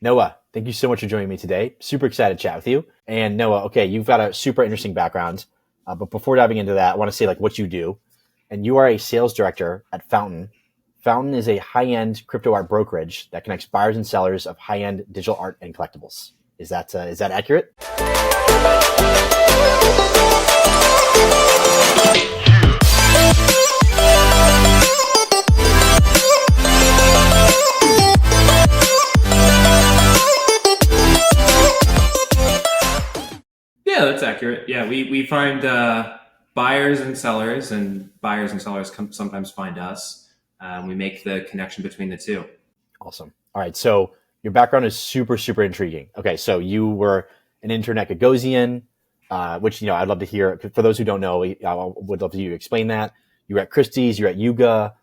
Noah, thank you so much for joining me today. Super excited to chat with you. And Noah, okay, you've got a super interesting background. But before diving into that, I want to say like what you do. And you are a sales director at Fountain. Fountain is a high-end crypto art brokerage that connects buyers and sellers of high-end digital art and collectibles. Is that accurate? Yeah, that's accurate. Yeah, we find buyers and sellers sometimes find us. We make the connection between the two. Awesome. All right. So your background is super, super intriguing. Okay. So you were an intern at Gagosian, which, I'd love to hear. For those who don't know, I would love to you explain that. You were at Christie's, you're at Yuga.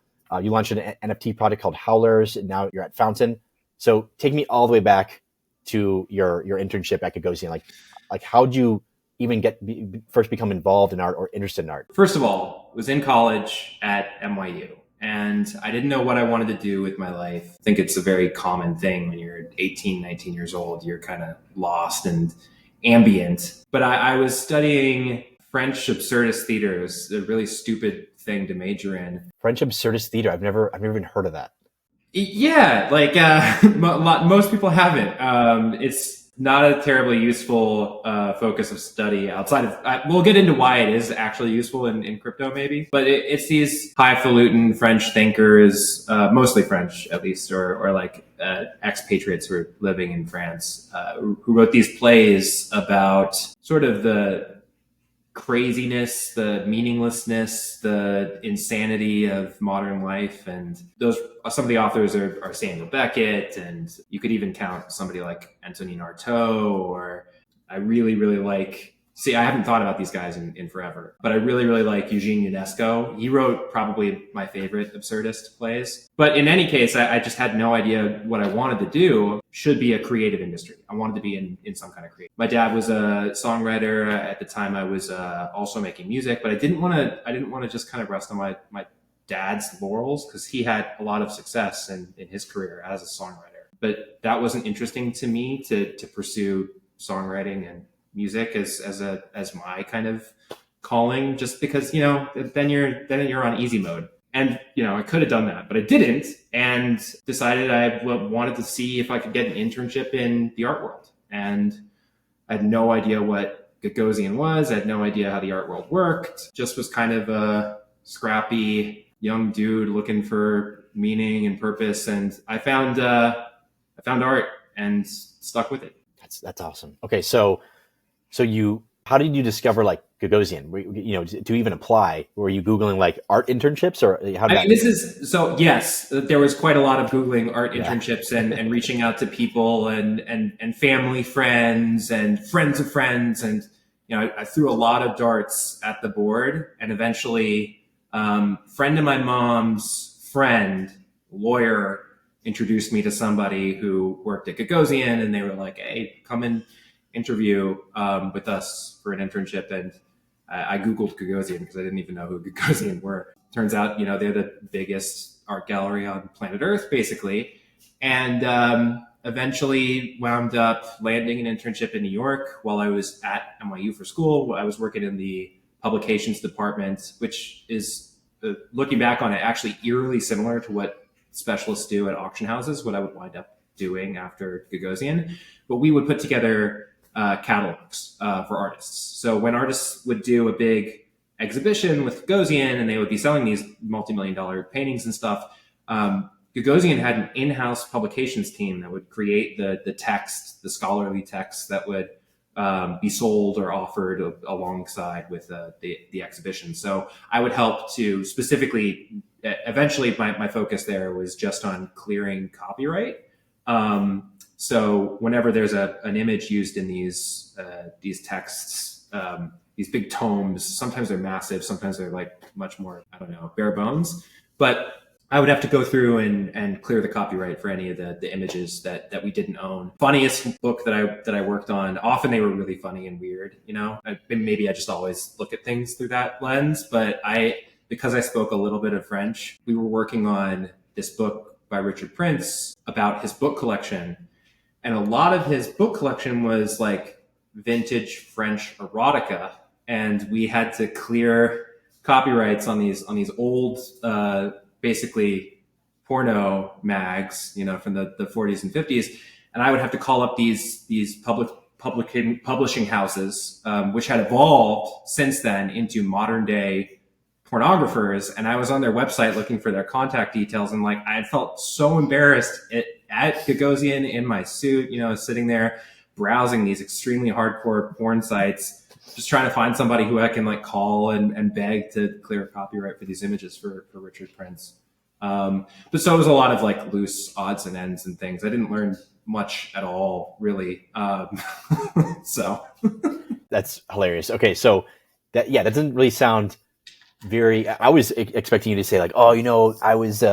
You launched an NFT project called Howlers, and now you're at Fountain. So take me all the way back to your internship at Gagosian. Like how'd you even first become involved in art or interested in art? First of all, I was in college at NYU, and I didn't know what I wanted to do with my life. I think it's a very common thing when you're 18, 19 years old. You're kind of lost and ambient. But I was studying French absurdist theater. It was a really stupid thing to major in. French absurdist theater. I've never even heard of that. Yeah, like most people haven't. It's not a terribly useful focus of study outside of. We'll get into why it is actually useful in crypto, maybe. But it's these highfalutin French thinkers, mostly French at least, or like expatriates who are living in France, who wrote these plays about sort of the craziness, the meaninglessness, the insanity of modern life. And those, some of the authors are Samuel Beckett, and you could even count somebody like Antonin Artaud, or I really, really like, I haven't thought about these guys in forever, but I really, really like Eugene Ionesco. He wrote probably my favorite absurdist plays. But in any case, I just had no idea what I wanted to do should be a creative industry. I wanted to be in some kind of creative. My dad was a songwriter. At the time I was also making music, but I didn't want to just kind of rest on my dad's laurels, because he had a lot of success in his career as a songwriter. But that wasn't interesting to me to pursue songwriting and music as my kind of calling, just because then you're on easy mode. And I could have done that, but I didn't, and decided I wanted to see if I could get an internship in the art world. And I had no idea what Gagosian was. I had no idea how the art world worked. Just was kind of a scrappy young dude looking for meaning and purpose, and I found art and stuck with it. That's awesome. Okay, so how did you discover like Gagosian? To even apply, were you Googling like art internships, or how did yes, there was quite a lot of Googling art internships and reaching out to people and family friends and friends of friends. And, I threw a lot of darts at the board, and eventually, friend of my mom's friend, lawyer, introduced me to somebody who worked at Gagosian, and they were like, "Hey, come and interview with us for an internship." And I Googled Gagosian because I didn't even know who Gagosian were. Turns out, they're the biggest art gallery on planet Earth, basically. And eventually wound up landing an internship in New York while I was at NYU for school. I was working in the publications department, which is, looking back on it, actually eerily similar to what specialists do at auction houses, what I would wind up doing after Gagosian. But we would put together catalogs for artists. So when artists would do a big exhibition with Gagosian and they would be selling these multi-million-dollar paintings and stuff, Gagosian had an in-house publications team that would create the text, the scholarly text that would be sold or offered alongside with the exhibition. So I would help to specifically, eventually my focus there was just on clearing copyright. So whenever there's an image used in these texts, these big tomes, sometimes they're massive, sometimes they're like much more, bare bones. But I would have to go through and clear the copyright for any of the images that we didn't own. Funniest book that I worked on, often they were really funny and weird, maybe I just always look at things through that lens, but because I spoke a little bit of French, we were working on this book by Richard Prince about his book collection. And a lot of his book collection was like vintage French erotica. And we had to clear copyrights on these old, basically porno mags, from the 40s and 50s. And I would have to call up these publishing houses, which had evolved since then into modern day pornographers. And I was on their website looking for their contact details, and like I had felt so embarrassed at Gagosian in my suit, sitting there browsing these extremely hardcore porn sites, just trying to find somebody who I can like call and beg to clear copyright for these images for Richard Prince. But so it was a lot of like loose odds and ends and things. I didn't learn much at all, really. So that's hilarious. Okay, so that doesn't really sound very. I was expecting you to say like, oh, I was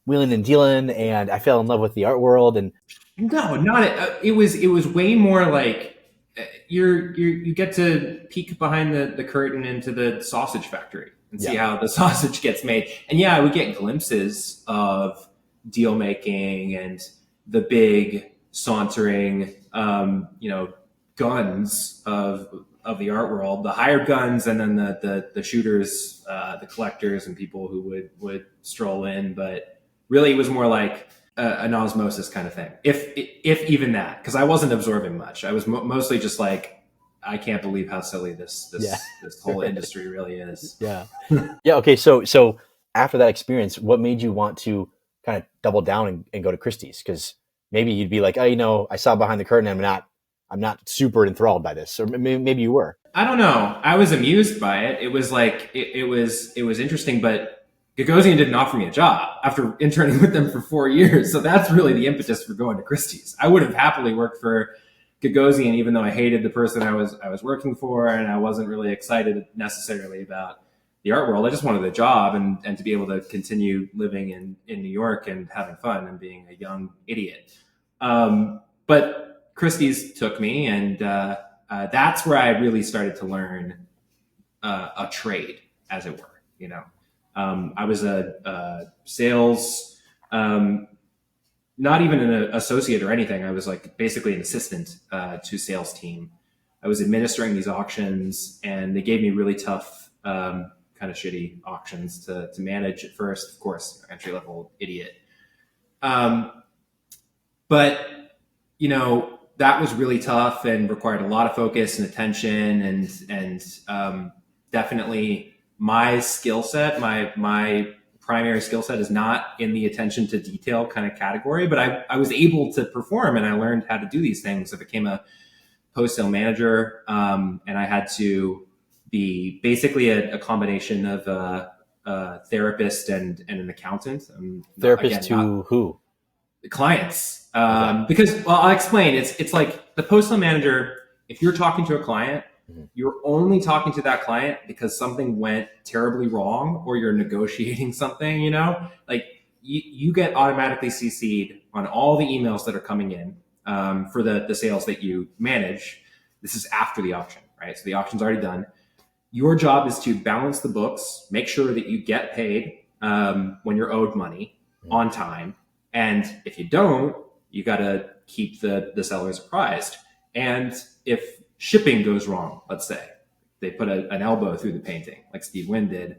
wheeling and dealing, and I fell in love with the art world. And no, not it. It was way more like you get to peek behind the curtain into the sausage factory and see how the sausage gets made. And I would get glimpses of deal making and the big sauntering, guns of the art world, the hired guns, and then the shooters, the collectors, and people who would stroll in. But really, it was more like an osmosis kind of thing, if even that, because I wasn't absorbing much. I was mostly just like, I can't believe how silly this whole industry really is. Yeah. Okay. So after that experience, what made you want to kind of double down and go to Christie's? Because maybe you'd be like, oh, I saw behind the curtain. I'm not super enthralled by this. Or maybe you were. I don't know. I was amused by it. It was like, it was interesting, but Gagosian didn't offer me a job after interning with them for 4 years. So that's really the impetus for going to Christie's. I would have happily worked for Gagosian, even though I hated the person I was working for, and I wasn't really excited necessarily about the art world. I just wanted a job and to be able to continue living in New York and having fun and being a young idiot. But Christie's took me, and that's where I really started to learn a trade, as it were. I was a sales, not even an associate or anything. I was like basically an assistant to sales team. I was administering these auctions, and they gave me really tough, kind of shitty auctions to manage at first. Of course, entry level idiot. But that was really tough and required a lot of focus and attention, and definitely my skill set, my primary skill set is not in the attention to detail kind of category, but I was able to perform, and I learned how to do these things. I became a post-sale manager, and I had to be basically a combination of a therapist and an accountant. Therapist to who? Clients. Because, well, I'll explain. It's like the post-sale manager, if you're talking to a client, you're only talking to that client because something went terribly wrong, or you're negotiating something, like you get automatically CC'd on all the emails that are coming in for the sales that you manage. This is after the auction, right? So the auction's already done. Your job is to balance the books, make sure that you get paid when you're owed money on time. And if you don't, you got to keep the sellers apprised. And if shipping goes wrong, let's say they put an elbow through the painting like Steve Wynn did,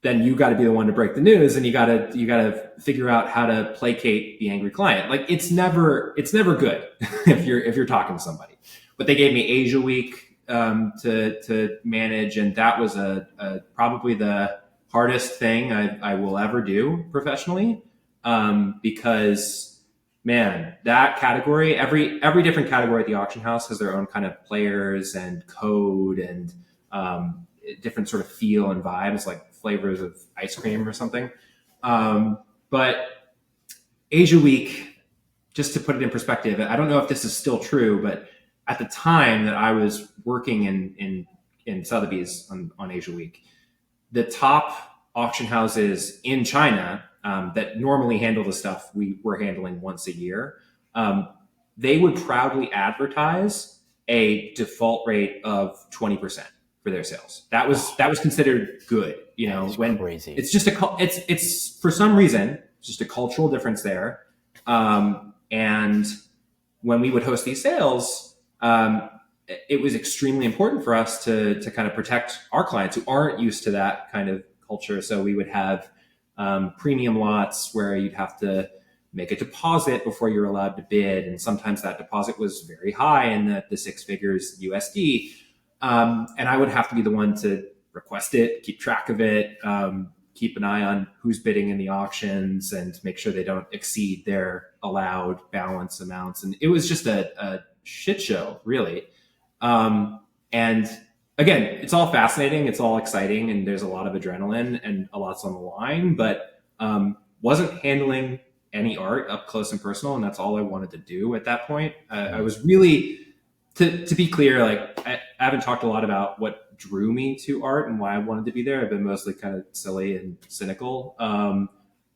then you got to be the one to break the news, and you got to figure out how to placate the angry client. Like it's never good if you're talking to somebody. But they gave me Asia Week to manage, and that was probably the hardest thing I will ever do professionally, because man, that category, every different category at the auction house has their own kind of players and code and different sort of feel and vibes, like flavors of ice cream or something. But Asia Week, just to put it in perspective, I don't know if this is still true, but at the time that I was working in Sotheby's on Asia Week, the top auction houses in China that normally handle the stuff we were handling once a year, they would proudly advertise a default rate of 20% for their sales. That was considered good. When crazy. It's just it's for some reason it's just a cultural difference there, and when we would host these sales, it was extremely important for us to kind of protect our clients who aren't used to that kind of culture. So we would have premium lots where you'd have to make a deposit before you're allowed to bid. And sometimes that deposit was very high in the six figures USD. And I would have to be the one to request it, keep track of it, keep an eye on who's bidding in the auctions and make sure they don't exceed their allowed balance amounts. And it was just a shit show, really. And again, it's all fascinating. It's all exciting. And there's a lot of adrenaline and a lot's on the line, but wasn't handling any art up close and personal. And that's all I wanted to do at that point. I was really, to be clear, like I haven't talked a lot about what drew me to art and why I wanted to be there. I've been mostly kind of silly and cynical.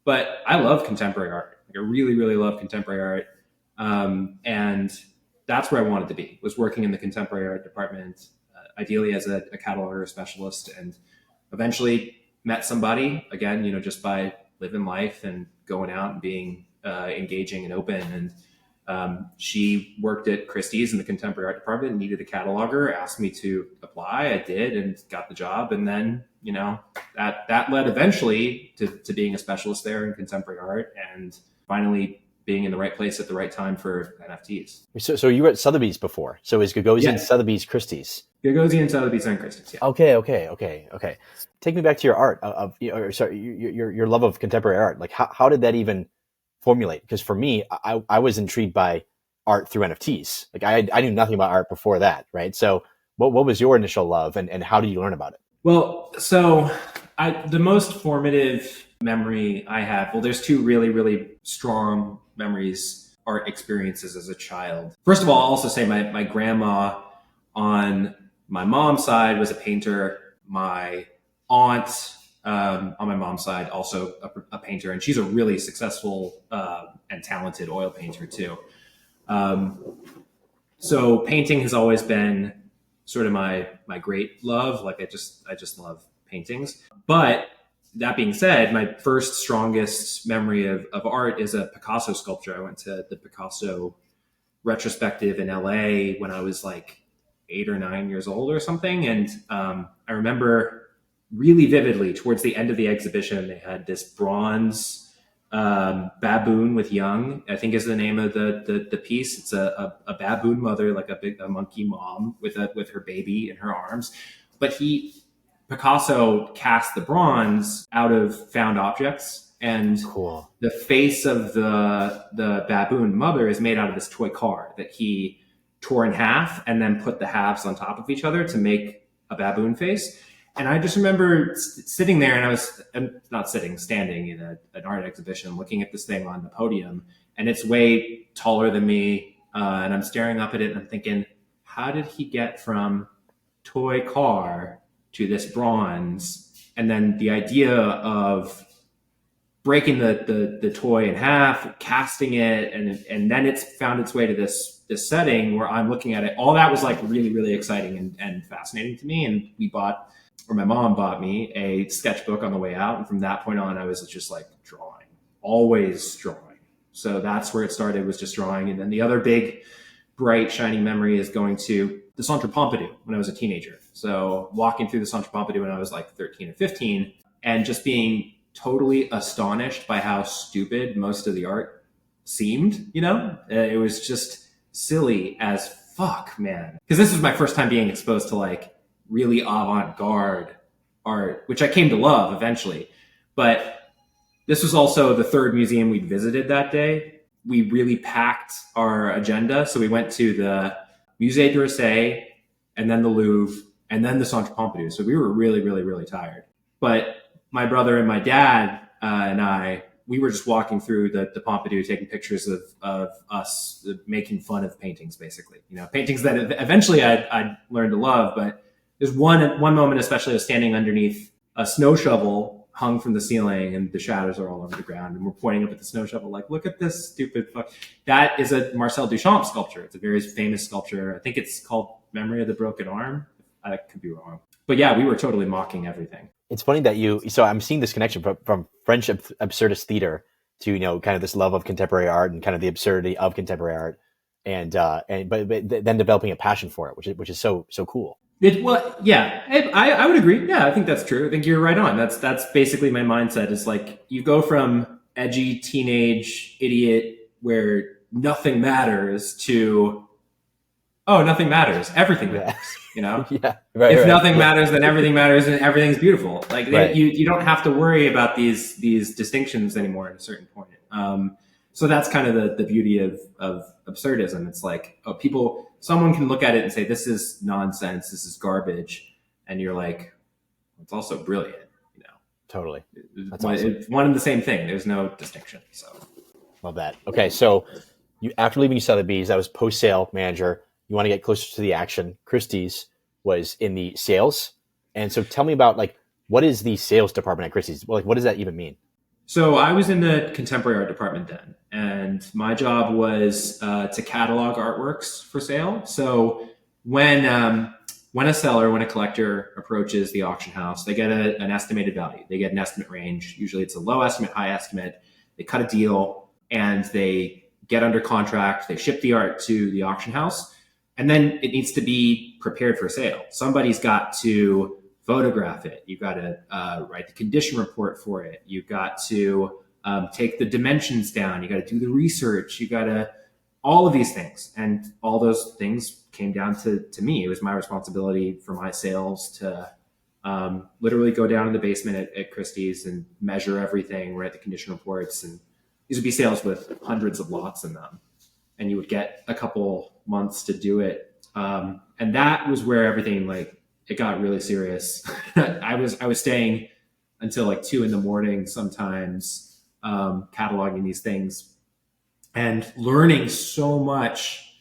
But I love contemporary art. Like I really, really love contemporary art. And that's where I wanted to be, was working in the contemporary art department, ideally as a cataloger specialist, and eventually met somebody, again, just by living life and going out and being engaging and open. And she worked at Christie's in the contemporary art department and needed a cataloger, asked me to apply. I did and got the job. And then, that led eventually to being a specialist there in contemporary art and finally being in the right place at the right time for NFTs. So you were at Sotheby's before. So is Gagosian, Yes. Sotheby's, Christie's? Gagosian, Sotheby's, and Christie's. Yeah. Okay. Take me back to your art your love of contemporary art. Like how did that even formulate? Because for me, I was intrigued by art through NFTs. Like I knew nothing about art before that, right? So what was your initial love and how did you learn about it? Well, so the most formative memory I have, well, there's two really, really strong memories, art experiences as a child. First of all, I'll also say my grandma on my mom's side was a painter. My aunt on my mom's side, also a painter, and she's a really successful and talented oil painter too. So painting has always been sort of my great love. Like I just love paintings. But that being said, my first strongest memory of art is a Picasso sculpture. I went to the Picasso retrospective in LA when I was like 8 or 9 years old or something. And I remember really vividly towards the end of the exhibition, they had this bronze baboon with young, I think is the name of the piece. It's a baboon mother, like a monkey mom with her baby in her arms. But Picasso cast the bronze out of found objects, and Cool. The face of the baboon mother is made out of this toy car that he tore in half and then put the halves on top of each other to make a baboon face. And I just remember sitting there, and I was standing in an art exhibition, looking at this thing on the podium, and it's way taller than me, and I'm staring up at it, and I'm thinking, how did he get from toy car to this bronze? And then the idea of breaking the toy in half, casting it, and then it's found its way to this setting where I'm looking at it. All that was like really, really exciting and fascinating to me. And my mom bought me a sketchbook on the way out. And from that point on, I was just like drawing, always drawing. So that's where it started, was just drawing. And then the other big, bright, shining memory is going to the Centre Pompidou when I was a teenager. So walking through the Centre Pompidou when I was like 13 or 15 and just being totally astonished by how stupid most of the art seemed, It was just silly as fuck, man. Because this was my first time being exposed to like really avant-garde art, which I came to love eventually. But this was also the third museum we'd visited that day. We really packed our agenda. So we went to the Musée d'Orsay, and then the Louvre, and then the Centre Pompidou. So we were really, really, really tired. But my brother and my dad and we were just walking through the Pompidou, taking pictures of us making fun of paintings, basically. Paintings that eventually I'd learned to love. But there's one moment, especially, I was standing underneath a snow shovel hung from the ceiling, and the shadows are all over the ground, and we're pointing up at the snow shovel like, look at this stupid fuck. That is a Marcel Duchamp sculpture. It's a very famous sculpture. I think it's called Memory of the Broken Arm. I could be wrong. But yeah, we were totally mocking everything. It's funny that so I'm seeing this connection from French absurdist theater to, kind of this love of contemporary art and kind of the absurdity of contemporary art. but then developing a passion for it, which is so cool. Well, yeah, I would agree. Yeah, I think that's true. I think you're right on. That's basically my mindset. Is like you go from edgy teenage idiot where nothing matters to, oh, nothing matters, everything matters. You know, yeah, right. If nothing matters, then everything matters, and everything's beautiful. Like Right. you don't have to worry about these distinctions anymore at a certain point. So that's kind of the beauty of absurdism. It's like, oh, someone can look at it and say, this is nonsense, this is garbage, and you're like, it's also brilliant. You know, Totally. That's awesome. It's one and the same thing. There's no distinction. So love that. Okay, so after leaving Sotheby's, that was post-sale manager. You want to get closer to the action. Christie's was in the sales, and so tell me about like what is the sales department at Christie's? Well, like what does that even mean? So I was in the contemporary art department then, and my job was to catalog artworks for sale. So when a collector approaches the auction house, they get an estimated value. They get an estimate range. Usually it's a low estimate, high estimate. They cut a deal and they get under contract. They ship the art to the auction house, and then it needs to be prepared for sale. Somebody's got to photograph it. You've got to write the condition report for it. You've got to take the dimensions down. You got to do the research. You got to all of these things, and all those things came down to me. It was my responsibility for my sales to literally go down in the basement at Christie's and measure everything, write the condition reports, and these would be sales with hundreds of lots in them, and you would get a couple months to do it. And that was where everything it got really serious. I was staying until like 2 a.m. sometimes, cataloging these things and learning so much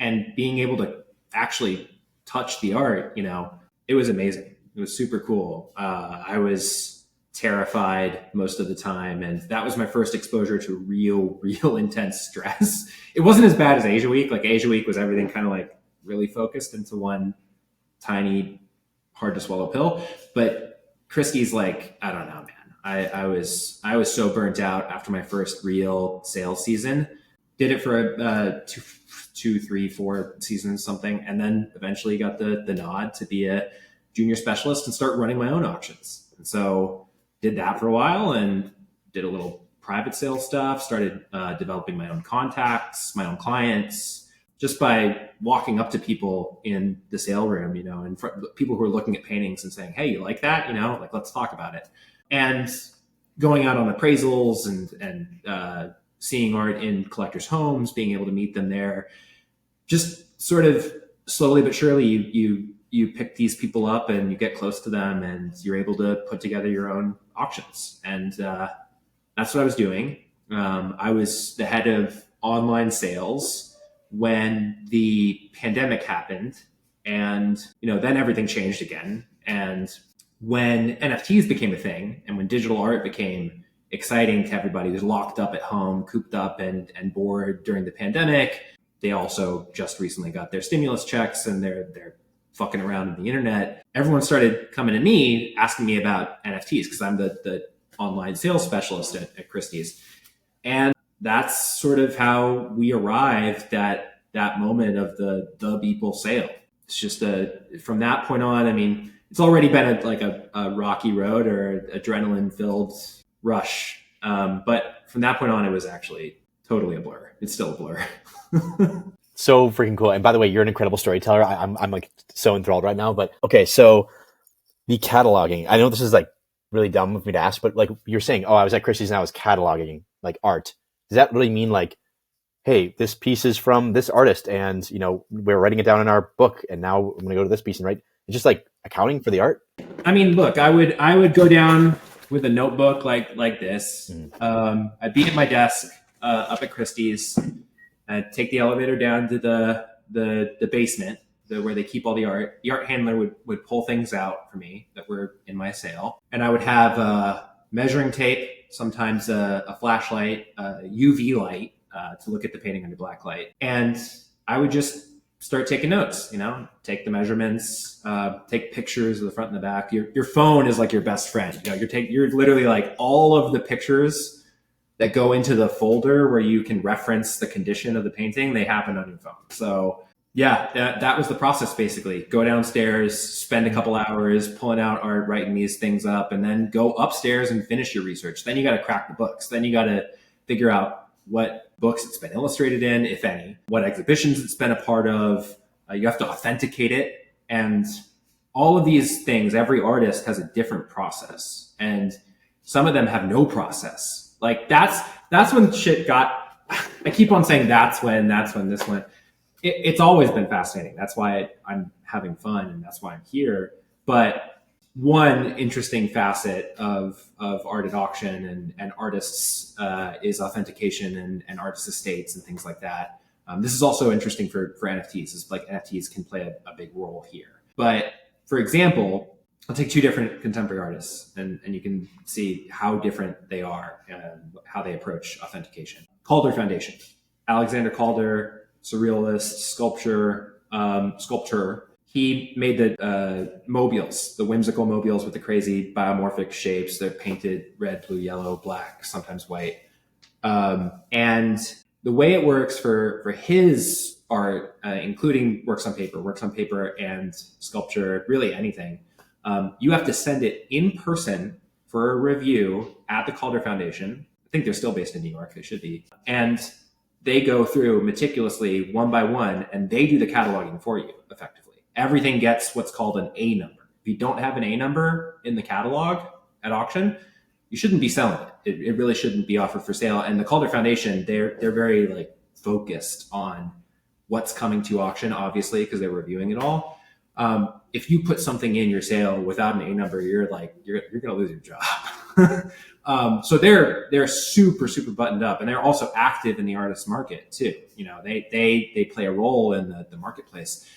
and being able to actually touch the art. You know, it was amazing. It was super cool. I was terrified most of the time, and that was my first exposure to real intense stress. It wasn't as bad as Asia Week. Like Asia Week was everything kind of like really focused into one tiny, hard to swallow pill. But Christie's, like, I don't know, man. I was so burnt out after my first real sales season. Did it for 2, 3, 4 seasons, something, and then eventually got the nod to be a junior specialist and start running my own auctions. And so did that for a while and did a little private sales stuff. Started developing my own contacts, my own clients, just by walking up to people in the sale room, you know, and people who are looking at paintings and saying, hey, you like that? You know, like, let's talk about it. And going out on appraisals and seeing art in collectors' homes, being able to meet them there, just sort of slowly but surely you pick these people up and you get close to them and you're able to put together your own auctions. And that's what I was doing. I was the head of online sales when the pandemic happened, and then everything changed again. And when NFTs became a thing, and when digital art became exciting to everybody who's locked up at home, cooped up and bored during the pandemic, they also just recently got their stimulus checks and they're fucking around on the internet. Everyone started coming to me asking me about NFTs because I'm the online sales specialist at Christie's. And that's sort of how we arrived at that moment of the Beeple sale. It's just from that point on, I mean, it's already been a rocky road or adrenaline filled rush. But from that point on, it was actually totally a blur. It's still a blur. So freaking cool. And by the way, you're an incredible storyteller. I'm like so enthralled right now, but okay. So the cataloging, I know this is like really dumb of me to ask, but like you're saying, oh, I was at Christie's and I was cataloging like art. Does that really mean like, hey, this piece is from this artist and, we're writing it down in our book and now I'm going to go to this piece and write? It's just like accounting for the art? I mean, look, I would go down with a notebook like this. I'd be at my desk up at Christie's. I'd take the elevator down to the basement where they keep all the art. The art handler would pull things out for me that were in my sale. And I would have measuring tape, sometimes a flashlight, UV light to look at the painting under black light. And I would just start taking notes, take the measurements, take pictures of the front and the back. Your phone is like your best friend. You're literally like all of the pictures that go into the folder where you can reference the condition of the painting, they happen on your phone. So yeah, that was the process basically. Go downstairs, spend a couple hours pulling out art, writing these things up, and then go upstairs and finish your research. Then you got to crack the books. Then you got to figure out what books it's been illustrated in, if any, what exhibitions it's been a part of. You have to authenticate it. And all of these things, every artist has a different process. And some of them have no process. Like that's when shit got, I keep on saying that's when this went. It's always been fascinating. That's why I'm having fun and that's why I'm here. But one interesting facet of art at auction and artists is authentication and artist estates and things like that. This is also interesting for NFTs. It's like NFTs can play a big role here. But for example, I'll take two different contemporary artists and you can see how different they are and how they approach authentication. Calder Foundation. Alexander Calder, surrealist, sculptor. He made the mobiles, the whimsical mobiles with the crazy biomorphic shapes. They're painted red, blue, yellow, black, sometimes white. And the way it works for his art, including works on paper and sculpture, really anything, you have to send it in person for a review at the Calder Foundation. I think they're still based in New York. They should be. And they go through meticulously one by one and they do the cataloging for you effectively. Everything gets what's called an A number. If you don't have an A number in the catalog at auction, you shouldn't be selling it. It really shouldn't be offered for sale. And the Calder Foundation, they're very like focused on what's coming to auction, obviously, because they're reviewing it all. If you put something in your sale without an A number, you're going to lose your job. So they're super, super buttoned up, and they're also active in the artist market too. You know, they play a role in the marketplace.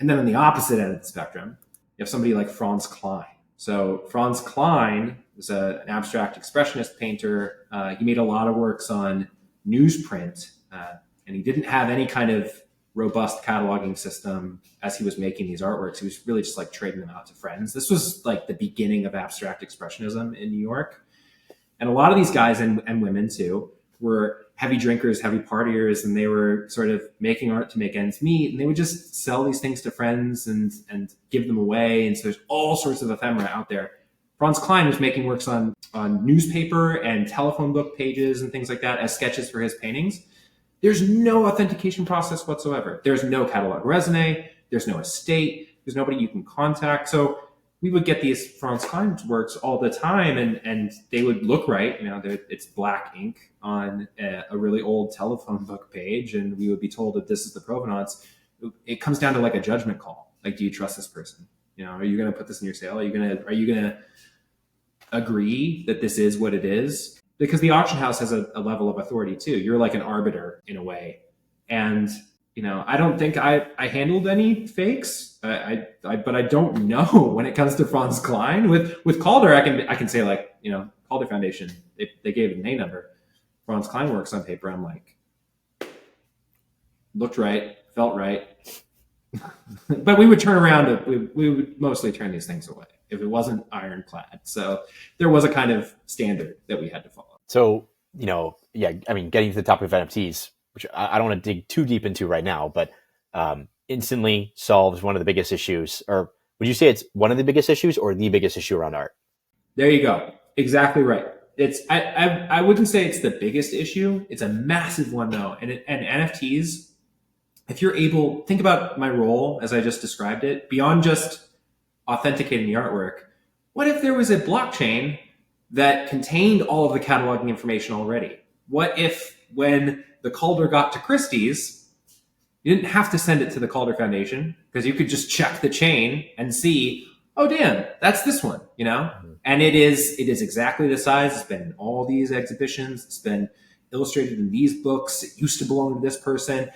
And then on the opposite end of the spectrum, you have somebody like Franz Klein. So Franz Klein was an abstract expressionist painter. He made a lot of works on newsprint, and he didn't have any kind of robust cataloging system as he was making these artworks. He was really just like trading them out to friends. This was like the beginning of abstract expressionism in New York. And a lot of these guys and women too were heavy drinkers, heavy partiers, and they were sort of making art to make ends meet. And they would just sell these things to friends and give them away. And so there's all sorts of ephemera out there. Franz Klein was making works on newspaper and telephone book pages and things like that as sketches for his paintings. There's no authentication process whatsoever. There's no catalog raisonné. There's no estate. There's nobody you can contact. So we would get these Franz Klein works all the time, and they would look right. You know, it's black ink on a really old telephone book page, and we would be told that this is the provenance. It comes down to like a judgment call. Like, do you trust this person? You know, are you going to put this in your sale? Are you going to agree that this is what it is? Because the auction house has a level of authority too. You're like an arbiter in a way. And, you know, I don't think I handled any fakes. But I don't know when it comes to Franz Klein. With Calder, I can say, like, you know, Calder Foundation, they gave it an A number. Franz Klein works on paper. I'm like, looked right, felt right. But we would turn around, we would mostly turn these things away if it wasn't ironclad. So there was a kind of standard that we had to follow. So, you know, yeah, I mean, getting to the topic of NFTs, which I don't want to dig too deep into right now, but instantly solves one of the biggest issues. Or would you say it's one of the biggest issues or the biggest issue around art? There you go. Exactly right. I wouldn't say it's the biggest issue. It's a massive one though. And NFTs, if you're able, think about my role as I just described it, beyond just authenticating the artwork. What if there was a blockchain that contained all of the cataloging information already? What if when the Calder got to Christie's, you didn't have to send it to the Calder Foundation because you could just check the chain and see, oh damn, that's this one, you know? Mm-hmm. And it is exactly the size. It's been in all these exhibitions. It's been illustrated in these books. It used to belong to this person.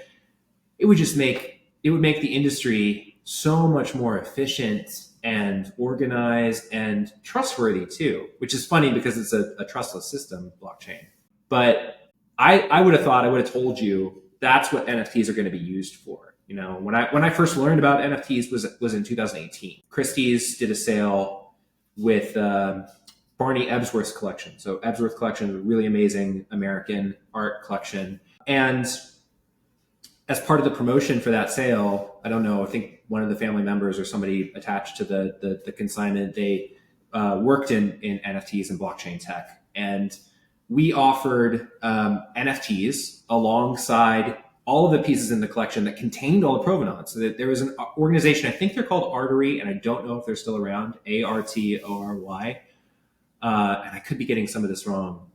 It would make the industry so much more efficient and organized and trustworthy too, which is funny because it's a trustless system, blockchain. But I would have told you that's what NFTs are going to be used for. You know, when I first learned about NFTs was in 2018. Christie's did a sale with Barney Ebsworth's collection. So Ebsworth collection is a really amazing American art collection. And as part of the promotion for that sale, I don't know, I think one of the family members or somebody attached to the consignment, they worked in NFTs and blockchain tech. And we offered NFTs alongside all of the pieces in the collection that contained all the provenance. So that there was an organization, I think they're called Artory, and I don't know if they're still around, Artory. And I could be getting some of this wrong.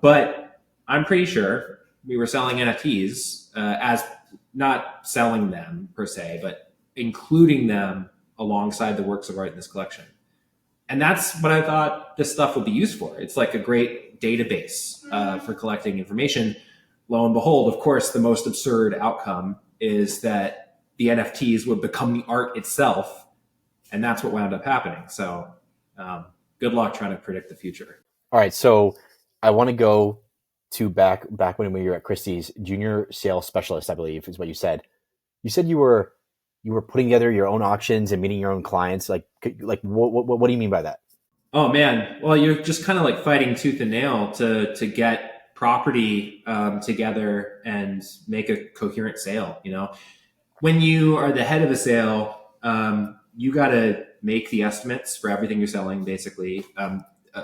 But I'm pretty sure we were selling NFTs as not selling them per se, but including them alongside the works of art in this collection. And that's what I thought this stuff would be used for. It's like a great database for collecting information. Lo and behold, of course, the most absurd outcome is that the NFTs would become the art itself. And that's what wound up happening. So good luck trying to predict the future. All right. So I want to go to back when we were at Christie's, junior sales specialist, I believe is what you said. You said you were putting together your own auctions and meeting your own clients. Like what do you mean by that? Oh man. Well, you're just kind of like fighting tooth and nail to get property together and make a coherent sale. You know, when you are the head of a sale, you got to make the estimates for everything you're selling, basically.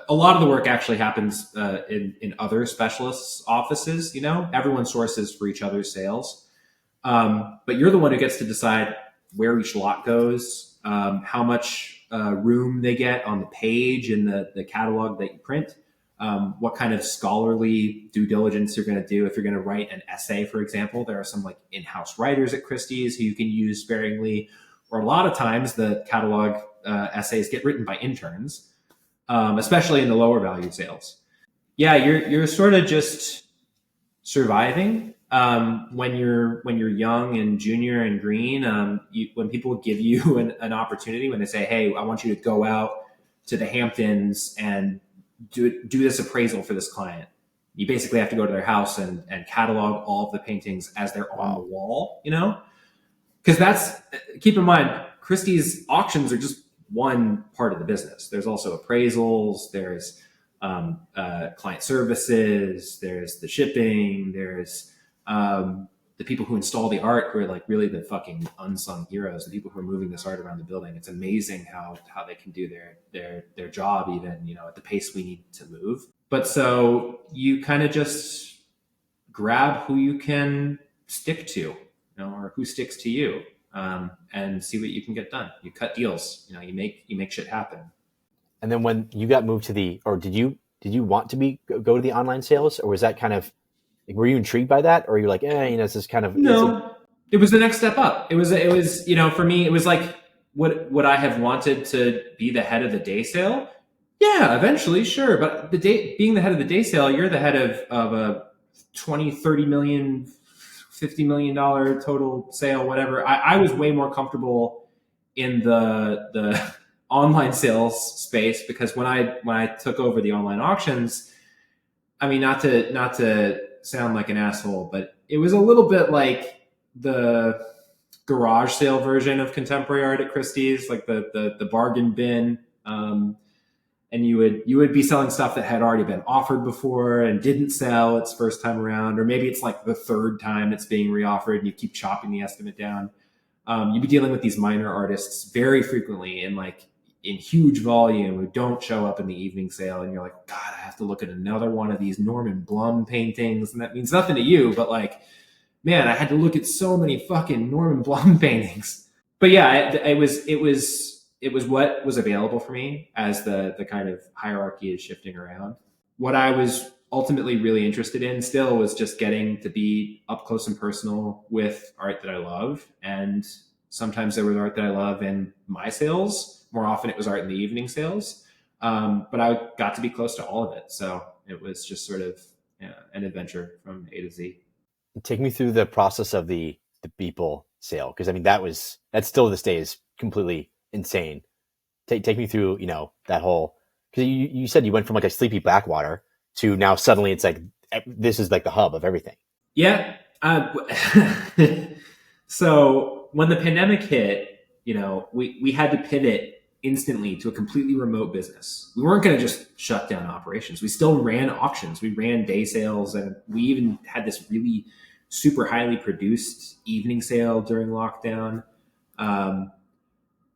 A lot of the work actually happens in other specialists' offices. You know, everyone sources for each other's sales. But you're the one who gets to decide where each lot goes, how much room they get on the page in the catalog that you print, what kind of scholarly due diligence you're going to do. If you're going to write an essay, for example, there are some like in-house writers at Christie's who you can use sparingly, or a lot of times the catalog essays get written by interns, especially in the lower value sales. Yeah, you're sort of just surviving. When you're young and junior and green, when people give you an opportunity, when they say, "Hey, I want you to go out to the Hamptons and do this appraisal for this client," you basically have to go to their house and catalog all of the paintings as they're on the wall. You know, because keep in mind, Christie's auctions are just one part of the business. There's also appraisals. There's client services. There's the shipping. There's the people who install the art, who are like really the fucking unsung heroes, the people who are moving this art around the building. It's amazing how they can do their job, even, you know, at the pace we need to move. But so you kind of just grab who you can stick to, you know, or who sticks to you, and see what you can get done. You cut deals, you know, you make shit happen. And then when you got moved to did you want to go to the online sales, or was that kind of, were you intrigued by that, or you're like, you know, this is kind of... No, it was the next step up. It was, you know, for me, it was like, would I have wanted to be the head of the day sale? Yeah, eventually, sure. But being the head of the day sale, you're the head of a 20, 30 million, $50 million total sale, whatever. I was way more comfortable in the online sales space, because when I took over the online auctions, I mean, not to sound like an asshole, but it was a little bit like the garage sale version of contemporary art at Christie's, like the bargain bin. And you would be selling stuff that had already been offered before and didn't sell its first time around, or maybe it's like the third time it's being reoffered and you keep chopping the estimate down. You'd be dealing with these minor artists very frequently in huge volume who don't show up in the evening sale, and you're like, God, I have to look at another one of these Norman Blum paintings, and that means nothing to you, but like, man, I had to look at so many fucking Norman Blum paintings. But yeah, it was what was available for me as the kind of hierarchy is shifting around. What I was ultimately really interested in still was just getting to be up close and personal with art that I love. And sometimes there was art that I love in my sales. More often it was art in the evening sales. But I got to be close to all of it. So it was just sort of an adventure from A to Z. Take me through the process of the Beeple sale. Cause I mean, that still to this day is completely insane. Take me through, you know, that whole, cause you said you went from like a sleepy backwater to now suddenly it's like, this is like the hub of everything. Yeah. So when the pandemic hit, you know, we had to pivot instantly to a completely remote business. We weren't going to just shut down operations. We still ran auctions. We ran day sales, and we even had this really super highly produced evening sale during lockdown.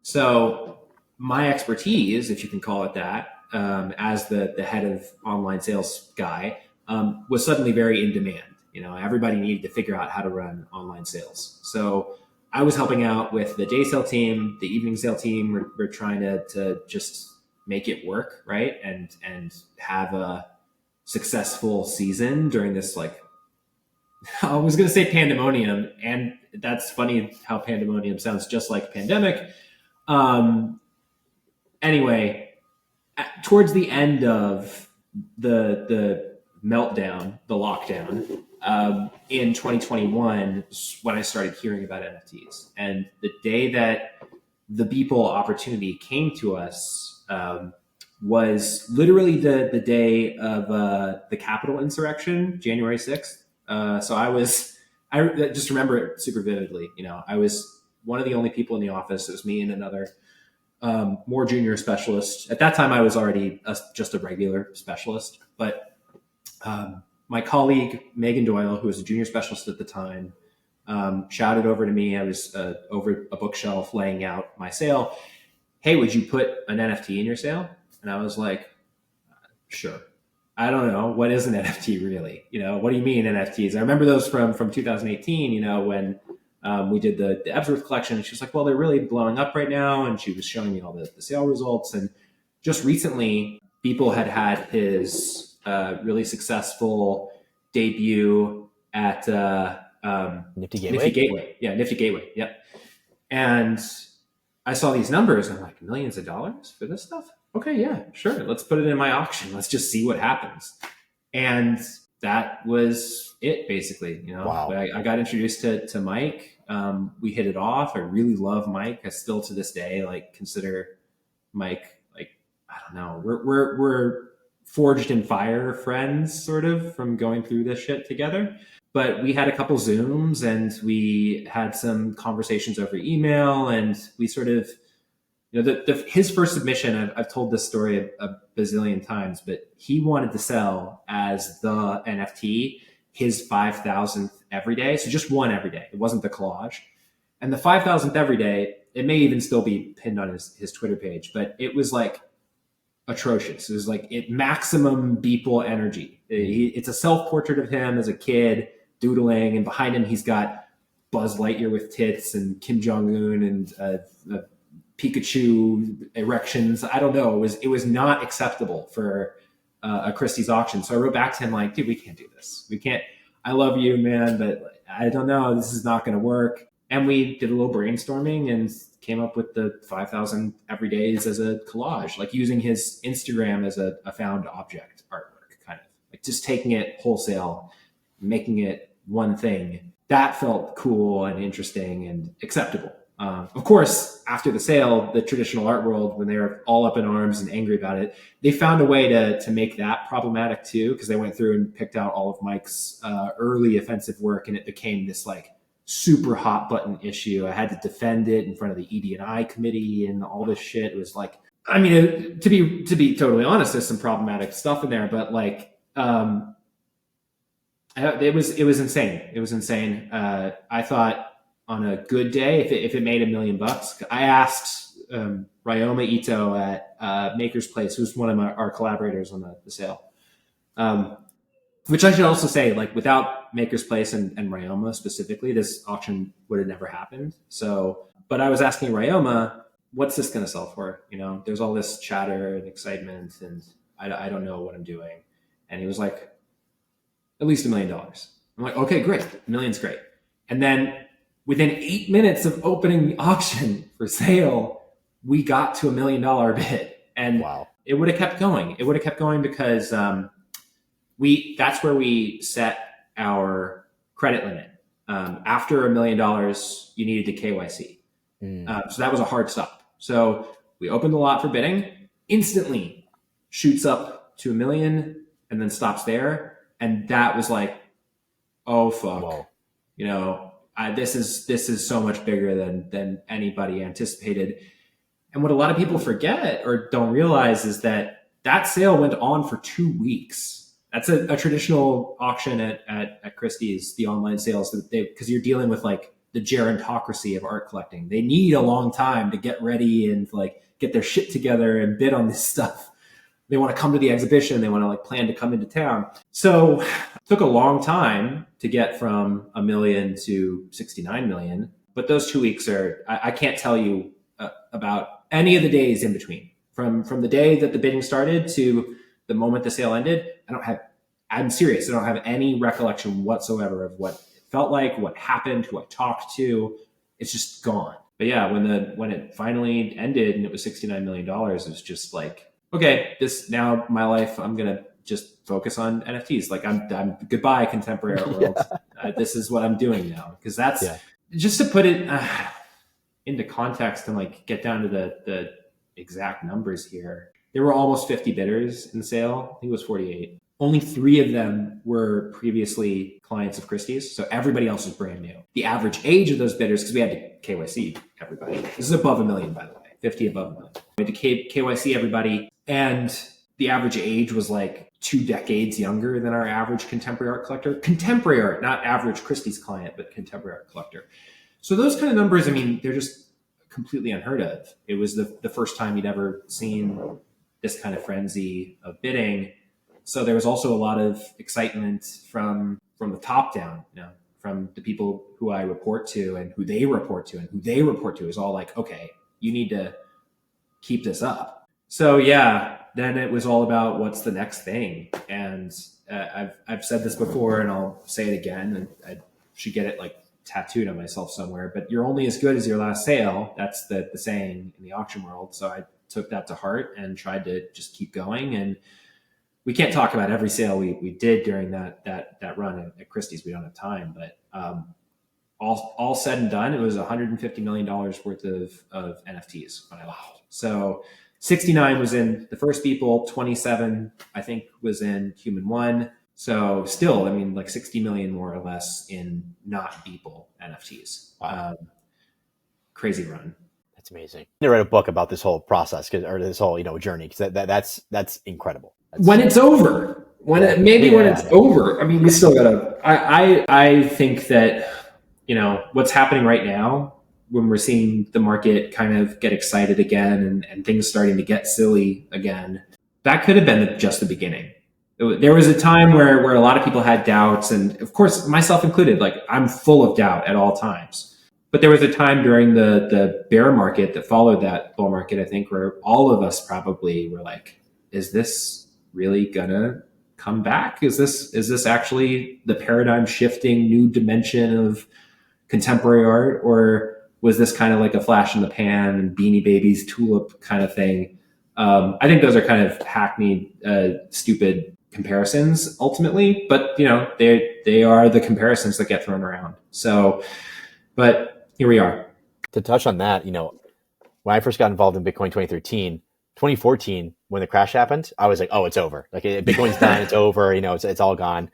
So my expertise, if you can call it that, as the head of online sales guy, was suddenly very in demand. Everybody needed to figure out how to run online sales. So I was helping out with the day sale team, the evening sale team. We're trying to just make it work, right? And have a successful season during this, like, I was going to say pandemonium, and that's funny how pandemonium sounds just like pandemic. Anyway, towards the end of the meltdown, the lockdown, in 2021, when I started hearing about NFTs, and the day that the Beeple opportunity came to us was literally the day of the Capitol insurrection, January 6th. So I just remember it super vividly. I was one of the only people in the office. It was me and another more junior specialist. At that time, I was already just a regular specialist, but my colleague, Megan Doyle, who was a junior specialist at the time, shouted over to me. I was over a bookshelf laying out my sale. Hey, would you put an NFT in your sale? And I was like, sure. I don't know. What is an NFT really? What do you mean NFTs? I remember those from 2018, when we did the Ebsworth collection. And she was like, well, they're really blowing up right now. And she was showing me all the sale results. And just recently, Beeple had his really successful debut at Nifty Gateway. Nifty Gateway. Yeah, Nifty Gateway. Yep. And I saw these numbers and I'm like, millions of dollars for this stuff? Okay, yeah, sure. Let's put it in my auction. Let's just see what happens. And that was it, basically. Wow. I got introduced to Mike. We hit it off. I really love Mike. I still to this day consider Mike, I don't know. We're forged in fire friends, sort of, from going through this shit together. But we had a couple Zooms and we had some conversations over email, and we sort of, his first submission, I've told this story a bazillion times, but he wanted to sell as the NFT his 5,000th every day. So just one every day. It wasn't the collage. And the 5,000th every day, it may even still be pinned on his Twitter page, but it was atrocious. It was maximum Beeple energy. It's a self-portrait of him as a kid doodling, and behind him he's got Buzz Lightyear with tits and Kim Jong-un and Pikachu erections. I don't know. It was not acceptable for a Christie's auction. So I wrote back to him like, dude, we can't do this. We can't. I love you, man, but I don't know. This is not going to work. And we did a little brainstorming and came up with the 5,000 everydays as a collage, using his Instagram as a found object artwork, kind of just taking it wholesale, making it one thing. That felt cool and interesting and acceptable. Of course, after the sale, the traditional art world, when they were all up in arms and angry about it, they found a way to make that problematic too, because they went through and picked out all of Mike's early offensive work, and it became this super hot button issue. I had to defend it in front of the ED&I committee and all this shit. It was to be totally honest, there's some problematic stuff in there, but it was insane. It was insane. I thought on a good day, if it made $1 million, I asked Ryoma Ito at Maker's Place, who's one of our collaborators on the sale. Which I should also say, without Maker's Place and Ryoma specifically, this auction would have never happened. So, but I was asking Ryoma, what's this going to sell for? There's all this chatter and excitement, and I don't know what I'm doing. And he was like, at least $1 million. I'm like, okay, great. $1 million's great. And then within 8 minutes of opening the auction for sale, we got to $1 million bid. And wow. It would have kept going. It would have kept going because that's where we set our credit limit. After $1 million, you needed to KYC. So that was a hard stop. So we opened the lot for bidding, instantly shoots up to $1 million and then stops there. And that was oh fuck, whoa. This is so much bigger than anybody anticipated. And what a lot of people forget or don't realize is that that sale went on for 2 weeks. That's a traditional auction at Christie's, the online sales, because you're dealing with like the gerontocracy of art collecting. They need a long time to get ready and like get their shit together and bid on this stuff. They want to come to the exhibition. They want to like plan to come into town. So it took a long time to get from $1 million to 69 million. But those 2 weeks I can't tell you about any of the days in between. From the day that the bidding started to the moment the sale ended, I'm serious. I don't have any recollection whatsoever of what it felt like, what happened, who I talked to. It's just gone. But yeah, when it finally ended and it was $69 million, it was just like, okay, this now my life, I'm going to just focus on NFTs. Like I'm goodbye contemporary art world. This is what I'm doing now. Because that's just to put it into context and like get down to the exact numbers here. There were almost 50 bidders in the sale. I think it was 48. Only 3 of them were previously clients of Christie's. So everybody else was brand new. The average age of those bidders, because we had to KYC everybody. This is above $1 million, by the way, 50 above $1 million. We had to KYC everybody. And the average age was like 2 decades younger than our average contemporary art collector. Contemporary art, not average Christie's client, but contemporary art collector. So those kind of numbers, I mean, they're just completely unheard of. It was the first time you'd ever seen this kind of frenzy of bidding. So there was also a lot of excitement from the top down, from the people who I report to and who they report to, and who they report to is all like, okay, you need to keep this up. So yeah, then it was all about what's the next thing. And I've said this before and I'll say it again, and I should get it like tattooed on myself somewhere, but you're only as good as your last sale. That's the saying in the auction world. So I took that to heart and tried to just keep going. And we can't talk about every sale we did during that run at Christie's. We don't have time, but all said and done, it was $150 million worth of NFTs when I left. So 69 was in the First People, 27 I think was in Human One. So still, I mean, like 60 million more or less in not Beeple NFTs. Wow. Crazy run. That's amazing. I need to write a book about this whole process or this whole journey, because that's incredible. When it's over, when it's over. I mean, we still gotta. I think that what's happening right now, when we're seeing the market kind of get excited again and things starting to get silly again, that could have been just the beginning. There was a time where a lot of people had doubts, and of course, myself included. Like, I'm full of doubt at all times. But there was a time during the bear market that followed that bull market, I think, where all of us probably were like, is this really gonna come back? Is this actually the paradigm shifting new dimension of contemporary art? Or was this kind of like a flash in the pan, Beanie Babies tulip kind of thing? I think those are kind of hackneyed, stupid comparisons ultimately, but they are the comparisons that get thrown around. So, but here we are. To touch on that, when I first got involved in Bitcoin 2014, when the crash happened, I was like, oh, it's over. Like, Bitcoin's done, it's over, it's all gone.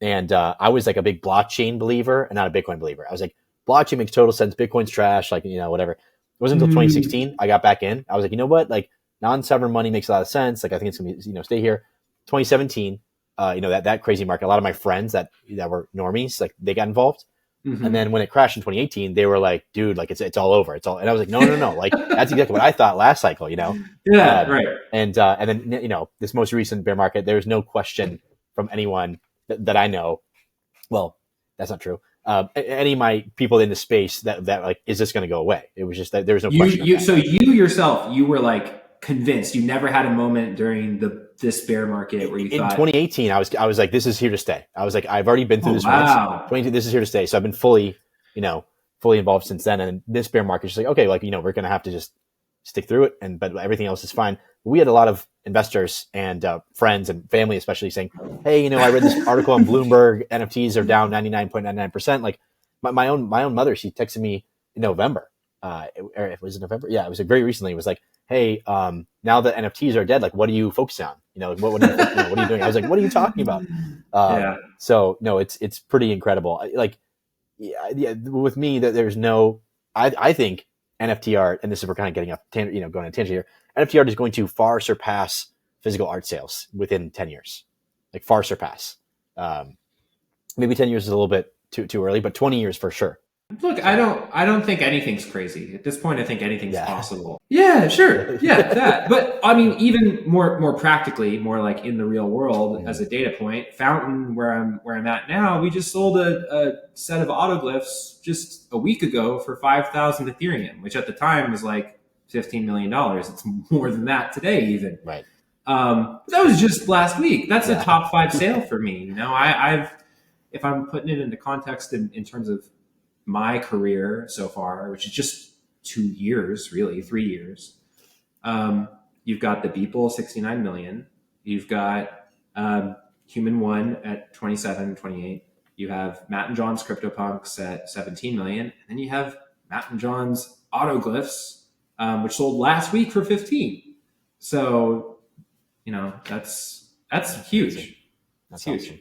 And I was like a big blockchain believer and not a Bitcoin believer. I was like, blockchain makes total sense, Bitcoin's trash, like, whatever. It wasn't until 2016 I got back in. I was like, you know what, like, non-sovereign money makes a lot of sense. Like, I think it's gonna be, stay here. 2017, that crazy market, a lot of my friends that were normies, like, they got involved. Mm-hmm. And then when it crashed in 2018, they were like, dude, like, it's all over. It's all, and I was like, no. Like, that's exactly what I thought last cycle, Yeah, right. And then, this most recent bear market, there's no question from anyone that I know. Well, that's not true. Any of my people in the space that like, is this going to go away? It was just that there was no question. So you yourself, you were like convinced. You never had a moment during this bear market where you thought, in 2018, I was like, this is here to stay. I was like, I've already been through this once. This is here to stay. So I've been fully involved since then. And this bear market is just like, okay, like, we're going to have to just stick through it. But everything else is fine. We had a lot of investors and friends and family, especially, saying, hey, I read this article on Bloomberg, NFTs are down 99.99%. Like, my own mother, she texted me in November. Was it November? Yeah, it was like very recently. It was like, hey, now that NFTs are dead, like, what are you focusing on? What are you doing? I was like, what are you talking about? So no, it's pretty incredible. Like, with me, that there's no, I think NFT art, and this is we're kind of getting up, going on a tangent here. NFT art is going to far surpass physical art sales within 10 years, like far surpass. Maybe 10 years is a little bit too early, but 20 years for sure. Look, I don't think anything's crazy at this point. I think anything's possible. Yeah, sure. Yeah, that. But I mean, even more practically, more like in the real world, as a data point, Fountain, where I'm at now, we just sold a set of autoglyphs just a week ago for 5,000 Ethereum, which at the time was like $15 million. It's more than that today, even. Right. That was just last week. That's a top 5 sale for me. You know, I've if I'm putting it into context in terms of my career so far, which is just 2 years, really 3 years. You've got the Beeple 69 million. You've got Human One at 27, 28. You have Matt and John's CryptoPunks at 17 million. And then you have Matt and John's Autoglyphs, which sold last week for 15. So, you know, that's huge. That's huge. Awesome.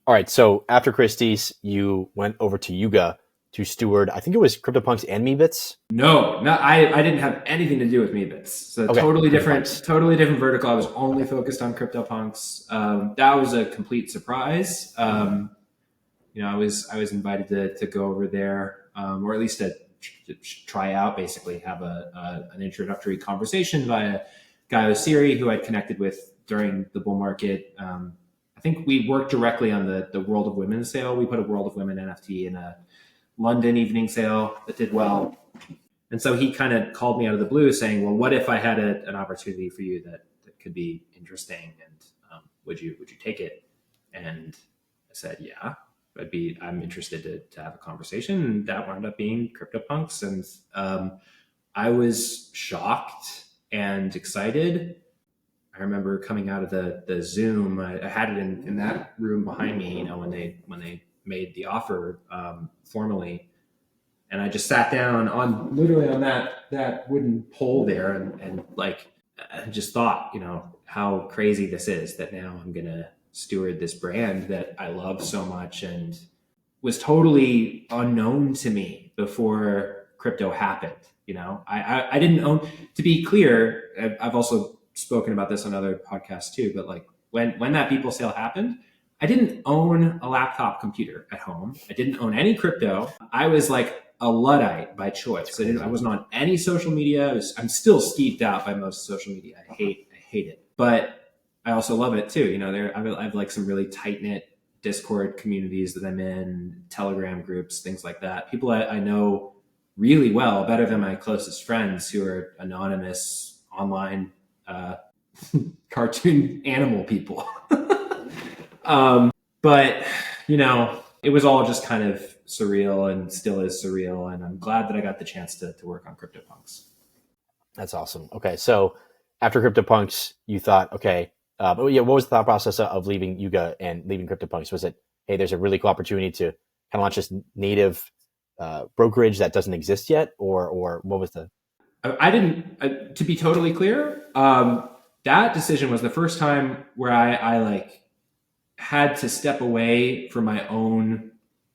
All right. So after Christie's, you went over to Yuga to steward, I think it was CryptoPunks and Meebits. No, I didn't have anything to do with Meebits. So totally different vertical. I was only focused on CryptoPunks. That was a complete surprise. You know, I was invited to go over there, or at least to try out, basically have an introductory conversation via Guy Osiri, who I'd connected with during the bull market. I think we worked directly on the World of Women sale. We put a World of Women NFT in a London evening sale that did well. And so he kind of called me out of the blue saying, well, what if I had an opportunity for you that could be interesting? And would you take it? And I said, yeah, I'm interested to have a conversation. And that wound up being CryptoPunks. And I was shocked and excited. I remember coming out of the Zoom, I had it in that room behind me, you know, when they made the offer formally, and I just sat down literally on that wooden pole there, and like I just thought, you know, how crazy this is that now I'm gonna steward this brand that I love so much and was totally unknown to me before crypto happened. You know, I didn't own. To be clear, I've also spoken about this on other podcasts too, but like when that Beeple sale happened, I didn't own a laptop computer at home. I didn't own any crypto. I was like a Luddite by choice. I wasn't on any social media. I'm still skeeved out by most social media. I hate it, but I also love it too. You know, I have like some really tight knit Discord communities that I'm in, Telegram groups, things like that. People I know really well, better than my closest friends who are anonymous online cartoon animal people. But, you know, it was all just kind of surreal and still is surreal. And I'm glad that I got the chance to work on CryptoPunks. That's awesome. Okay. So after CryptoPunks, you thought, okay, what was the thought process of leaving Yuga and leaving CryptoPunks? Was it, hey, there's a really cool opportunity to kind of launch this native brokerage that doesn't exist yet? Or what was the... I didn't, to be totally clear, that decision was the first time where I like had to step away from my own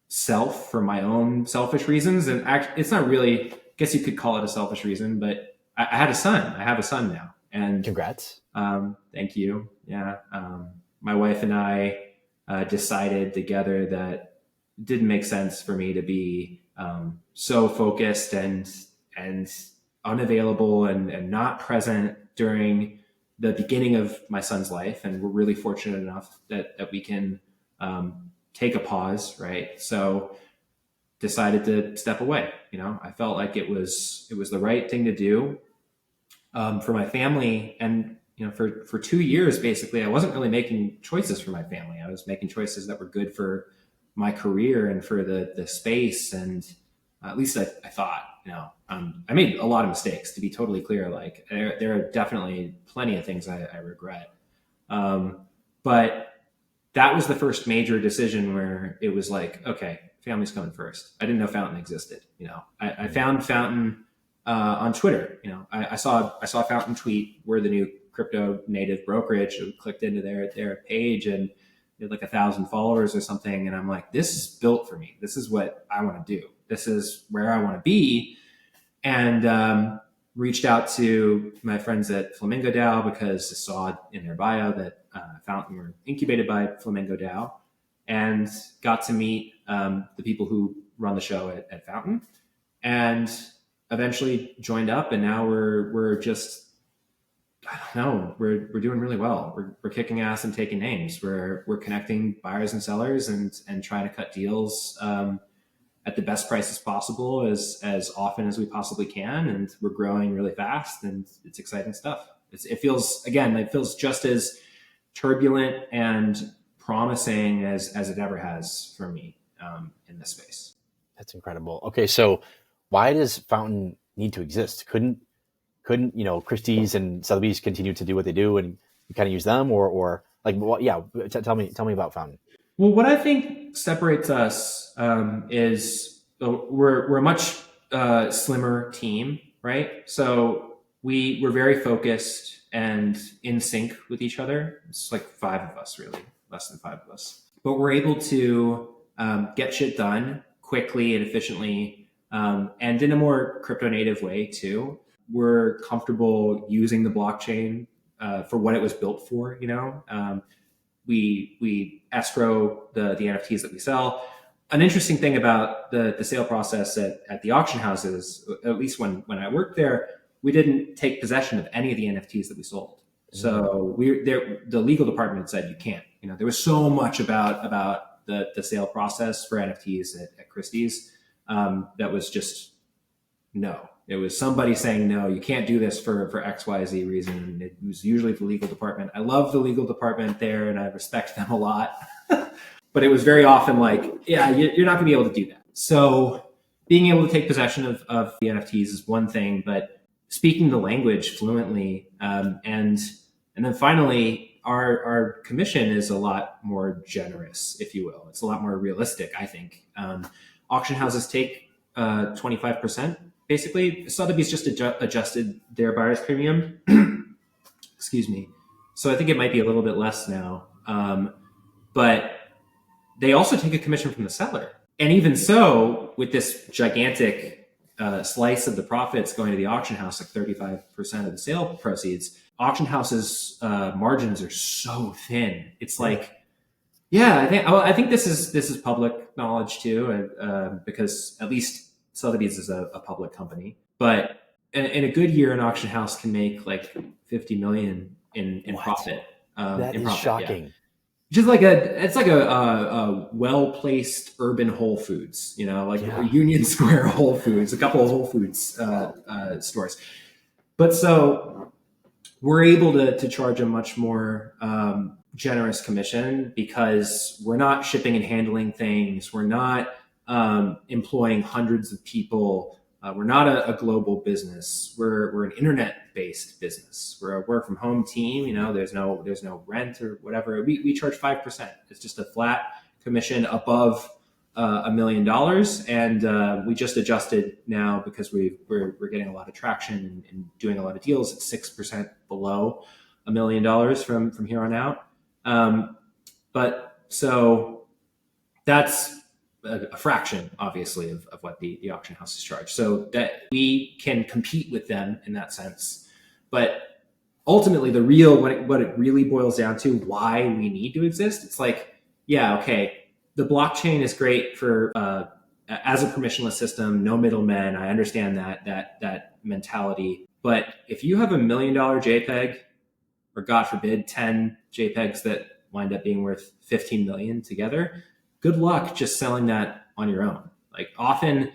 self for my own selfish reasons. And actually, it's not really, I guess you could call it a selfish reason, but I had a son. I have a son now. And congrats. Thank you. Yeah. My wife and I decided together that it didn't make sense for me to be so focused and unavailable and not present during the beginning of my son's life. And we're really fortunate enough that we can take a pause, right? So decided to step away. You know, I felt like it was the right thing to do for my family. And, you know, for 2 years, basically, I wasn't really making choices for my family. I was making choices that were good for my career and for the space. And at least I thought, you know, I made a lot of mistakes, to be totally clear. Like there are definitely plenty of things I regret. But that was the first major decision where it was like, okay, family's coming first. I didn't know Fountain existed. You know, I found Fountain on Twitter. You know, I saw Fountain tweet, we're the new crypto native brokerage. I clicked into their page and they had like 1,000 followers or something. And I'm like, this is built for me. This is what I want to do. This is where I want to be. and reached out to my friends at Flamingo DAO because I saw in their bio that Fountain were incubated by Flamingo DAO, and got to meet the people who run the show at Fountain, and eventually joined up. And now we're just, I don't know, we're doing really well. We're kicking ass and taking names. We're connecting buyers and sellers and trying to cut deals at the best prices possible as often as we possibly can. And we're growing really fast, and it's exciting stuff. It feels just as turbulent and promising as it ever has for me in this space. That's incredible. Okay, so why does Fountain need to exist? Couldn't Christie's and Sotheby's continue to do what they do and you kind of use them, or like, well, yeah? Tell me about Fountain. Well, what I think separates us is we're a much slimmer team, right? So we're very focused and in sync with each other. It's like 5 of us, really, less than 5 of us. But we're able to get shit done quickly and efficiently, and in a more crypto native way too. We're comfortable using the blockchain for what it was built for. We escrow the NFTs that we sell. An interesting thing about the sale process at the auction houses, at least when I worked there, we didn't take possession of any of the NFTs that we sold. So the legal department said you can't. There was so much about the sale process for NFTs at Christie's that was just no. It was somebody saying, no, you can't do this for X, Y, Z reason. It was usually the legal department. I love the legal department there and I respect them a lot. But it was very often like, yeah, you're not going to be able to do that. So being able to take possession of the NFTs is one thing, but speaking the language fluently, and then finally, our commission is a lot more generous, if you will. It's a lot more realistic, I think. Auction houses take 25%. Basically, Sotheby's just adjusted their buyer's premium. Excuse me. So I think it might be a little bit less now. But they also take a commission from the seller. And even so, with this gigantic slice of the profits going to the auction house, like 35% of the sale proceeds, auction houses' margins are so thin. It's like, yeah, I think this is public knowledge too, because at least Sotheby's is a public company. But in a good year, an auction house can make like 50 million in profit. That is shocking. Yeah. Just like a well-placed urban Whole Foods, Union Square Whole Foods, a couple of Whole Foods stores. But so we're able to charge a much more generous commission because we're not shipping and handling things. We're not employing hundreds of people. We're not a global business. We're an internet-based business. We're a work-from-home team. There's no rent or whatever. We charge 5%. It's just a flat commission above $1 million, and we just adjusted now because we're getting a lot of traction and doing a lot of deals at 6% below $1 million from here on out. But so that's a fraction, obviously, of what the auction houses charge, so that we can compete with them in that sense. But ultimately, what it really boils down to, why we need to exist, it's like, yeah, okay, the blockchain is great for as a permissionless system, no middlemen. I understand that mentality, but if you have $1 million JPEG, or God forbid, 10 JPEGs that wind up being worth 15 million together, good luck just selling that on your own. Like, often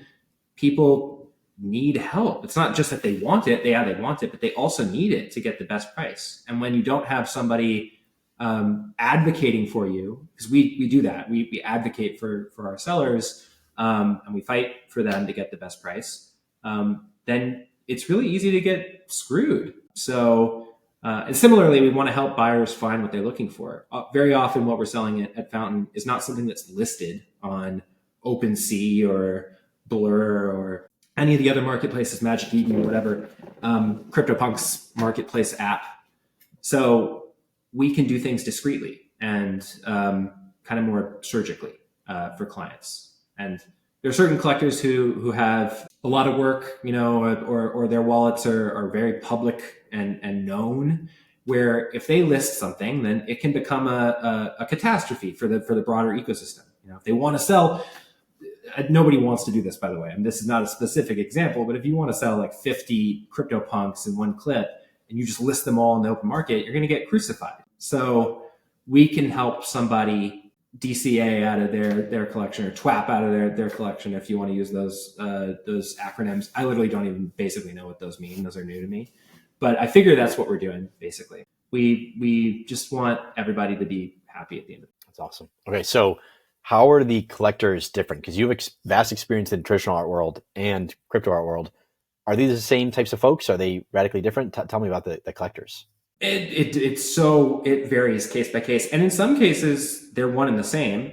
people need help. It's not just that they want it. They want it, but they also need it to get the best price. And when you don't have somebody advocating for you, because we do that, we advocate for our sellers, and we fight for them to get the best price, then it's really easy to get screwed. So, and similarly, we want to help buyers find what they're looking for. Very often what we're selling at Fountain is not something that's listed on OpenSea or Blur or any of the other marketplaces, Magic Eden or whatever, CryptoPunk's marketplace app. So we can do things discreetly and kind of more surgically for clients. And there are certain collectors who have a lot of work, or their wallets are very public and known, where if they list something, then it can become a catastrophe for the broader ecosystem. If they want to sell, nobody wants to do this, by the way. And this is not a specific example, but if you want to sell like 50 CryptoPunks in one clip and you just list them all in the open market, you're going to get crucified. So we can help somebody DCA out of their collection, or TWAP out of their collection, if you want to use those acronyms. I literally don't even basically know what those mean. Those are new to me. But I figure that's what we're doing, basically. We just want everybody to be happy at the end of it. That's awesome. Okay, so how are the collectors different? Because you have vast experience in the traditional art world and crypto art world. Are these the same types of folks? Are they radically different? Tell me about the collectors. It varies case by case, and in some cases they're one and the same.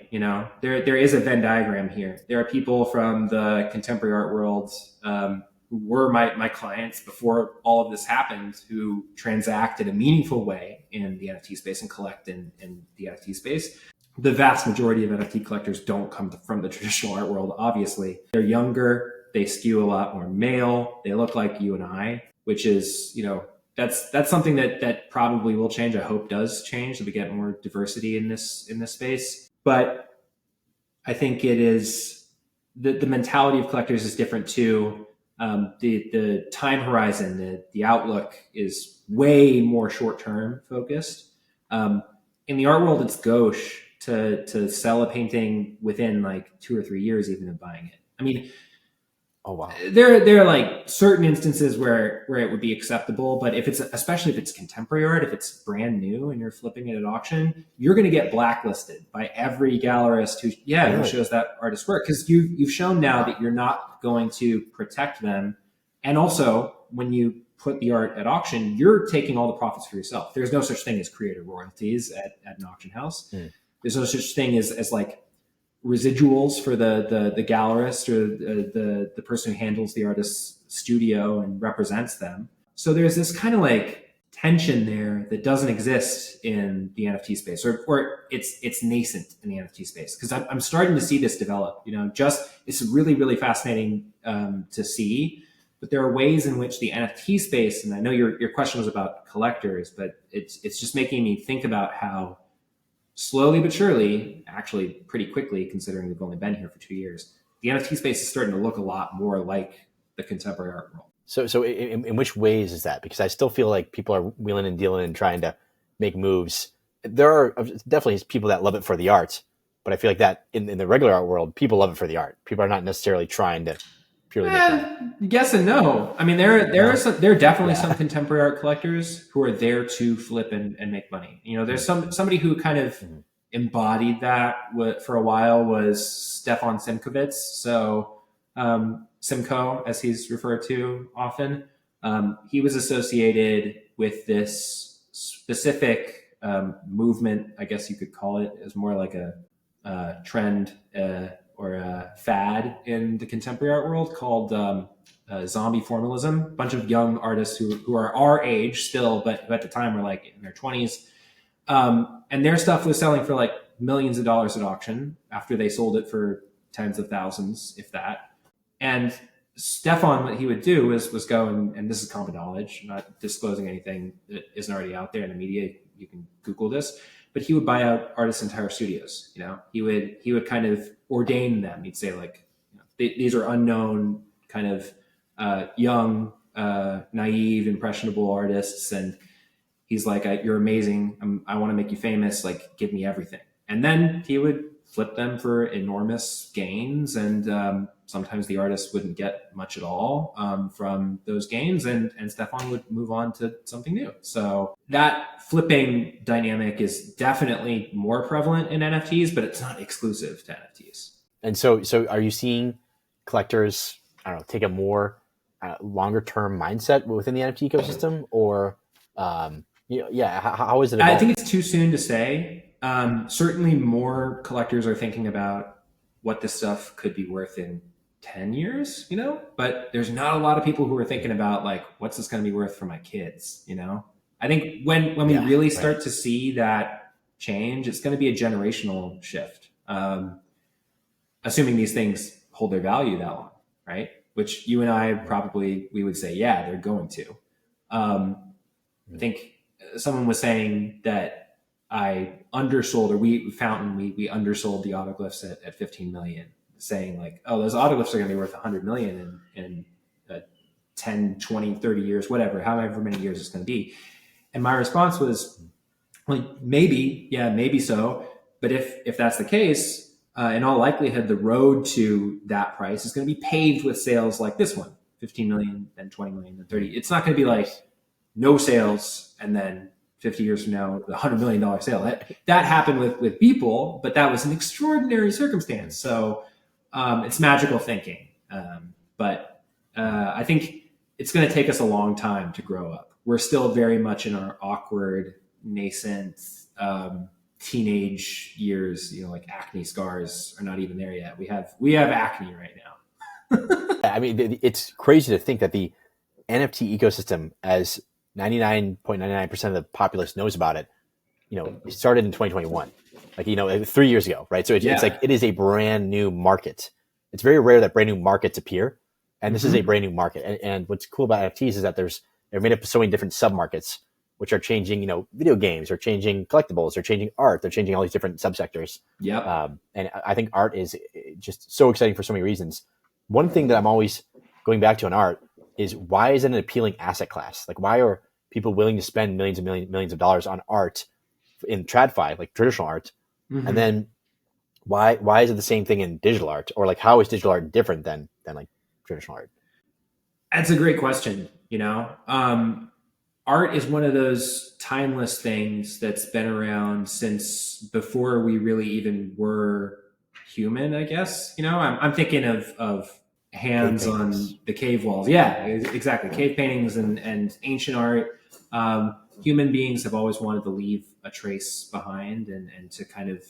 There is a Venn diagram here. There are people from the contemporary art world who were my clients before all of this happened, who transact in a meaningful way in the NFT space and collect in the NFT space. The vast majority of NFT collectors don't come from the traditional art world. Obviously, they're younger. They skew a lot more male. They look like you and I, which is, that's something that probably will change. I hope does change, that we get more diversity in this space. But I think it is the mentality of collectors is different too. The time horizon, the outlook is way more short term focused. In the art world, it's gauche to sell a painting within like 2 or 3 years even of buying it. I mean, oh wow, there are like certain instances where it would be acceptable, but especially if it's contemporary art, if it's brand new and you're flipping it at auction, you're going to get blacklisted by every gallerist who shows that artist's work, because you've shown now that you're not going to protect them. And also, when you put the art at auction, you're taking all the profits for yourself. There's no such thing as creator royalties at an auction house. There's no such thing as like residuals for the gallerist or the person who handles the artist's studio and represents them. So there's this kind of like tension there that doesn't exist in the NFT space, or it's nascent in the NFT space, because I'm starting to see this develop. It's really, really fascinating to see. But there are ways in which the NFT space, and I know your question was about collectors, but it's just making me think about how slowly but surely, actually pretty quickly, considering we've only been here for 2 years, the NFT space is starting to look a lot more like the contemporary art world. So in which ways is that? Because I still feel like people are wheeling and dealing and trying to make moves. There are definitely people that love it for the art, but I feel like that in the regular art world, people love it for the art. People are not necessarily trying to purely make money. Yes and no. I mean, there are definitely some contemporary art collectors who are there to flip and make money. There's somebody who kind of embodied that for a while was Stefan Simkovits. So Simco, as he's referred to often, he was associated with this specific movement, I guess you could call it, as more like a trend or a fad in the contemporary art world called zombie formalism. A bunch of young artists who are our age still, but who at the time were like in their 20s. And their stuff was selling for like millions of dollars at auction after they sold it for tens of thousands, if that. And Stefan, what he would do was go and this is common knowledge, I'm not disclosing anything that isn't already out there in the media. You can Google this. But he would buy out artists' entire studios. He would kind of ordain them. He'd say like, these are unknown kind of young, naive, impressionable artists, and he's like, you're amazing. I want to make you famous. Like, give me everything. And then he would flip them for enormous gains, and sometimes the artist wouldn't get much at all from those gains, and Stefan would move on to something new. So that flipping dynamic is definitely more prevalent in NFTs, but it's not exclusive to NFTs. And so are you seeing collectors, I don't know, take a more longer term mindset within the NFT ecosystem, or how is it evolving? I think it's too soon to say. Certainly more collectors are thinking about what this stuff could be worth in 10 years, but there's not a lot of people who are thinking about like, what's this going to be worth for my kids? I think when we really start to see that change, it's going to be a generational shift. Assuming these things hold their value that long, right? Which you and I probably, we would say, yeah, they're going to. I think someone was saying that I undersold, or we undersold the autoglyphs at 15 million, saying like, oh, those autoglyphs are going to be worth 100 million in 10, 20, 30 years, whatever, however many years it's going to be. And my response was, well, maybe, yeah, maybe so. But if that's the case, in all likelihood, the road to that price is going to be paved with sales like this one, 15 million, then 20 million, then 30. It's not going to be like no sales and then 50 years from now, the $100 million sale. That happened with people, but that was an extraordinary circumstance. So it's magical thinking. But I think it's going to take us a long time to grow up. We're still very much in our awkward, nascent teenage years. Like acne scars are not even there yet. We have acne right now. I mean, it's crazy to think that the NFT ecosystem, as 99.99% of the populace knows about it, it started in 2021, like 3 years ago, right? So it's like it is a brand new market. It's very rare that brand new markets appear, and this is a brand new market. And what's cool about NFTs is that they're made up of so many different submarkets, which are changing. Video games are changing, collectibles, they're changing art, they're changing all these different subsectors. Yeah. And I think art is just so exciting for so many reasons. One thing that I'm always going back to in art is, why is it an appealing asset class? Like, why are people willing to spend millions and millions of dollars on art in TradFi, like traditional art? And then why is it the same thing in digital art? Or like, how is digital art different than like traditional art? That's a great question. Art is one of those timeless things that's been around since before we really even were human, I guess. I'm thinking of hands on the cave walls. Yeah, exactly. Cave paintings and ancient art. Human beings have always wanted to leave a trace behind and to kind of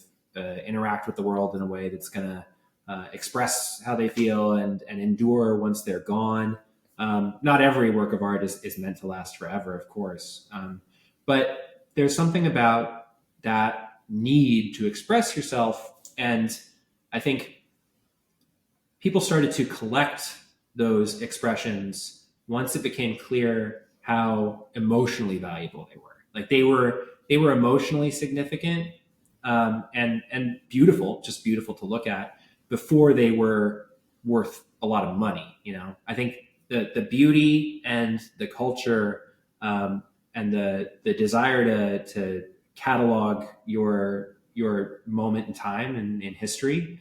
interact with the world in a way that's going to express how they feel and endure once they're gone. Not every work of art is meant to last forever, of course. But there's something about that need to express yourself. And I think people started to collect those expressions once it became clear how emotionally valuable they were. Like they were emotionally significant and beautiful, just beautiful to look at, before they were worth a lot of money. I think the beauty and the culture and the desire to catalog your moment in time and in history,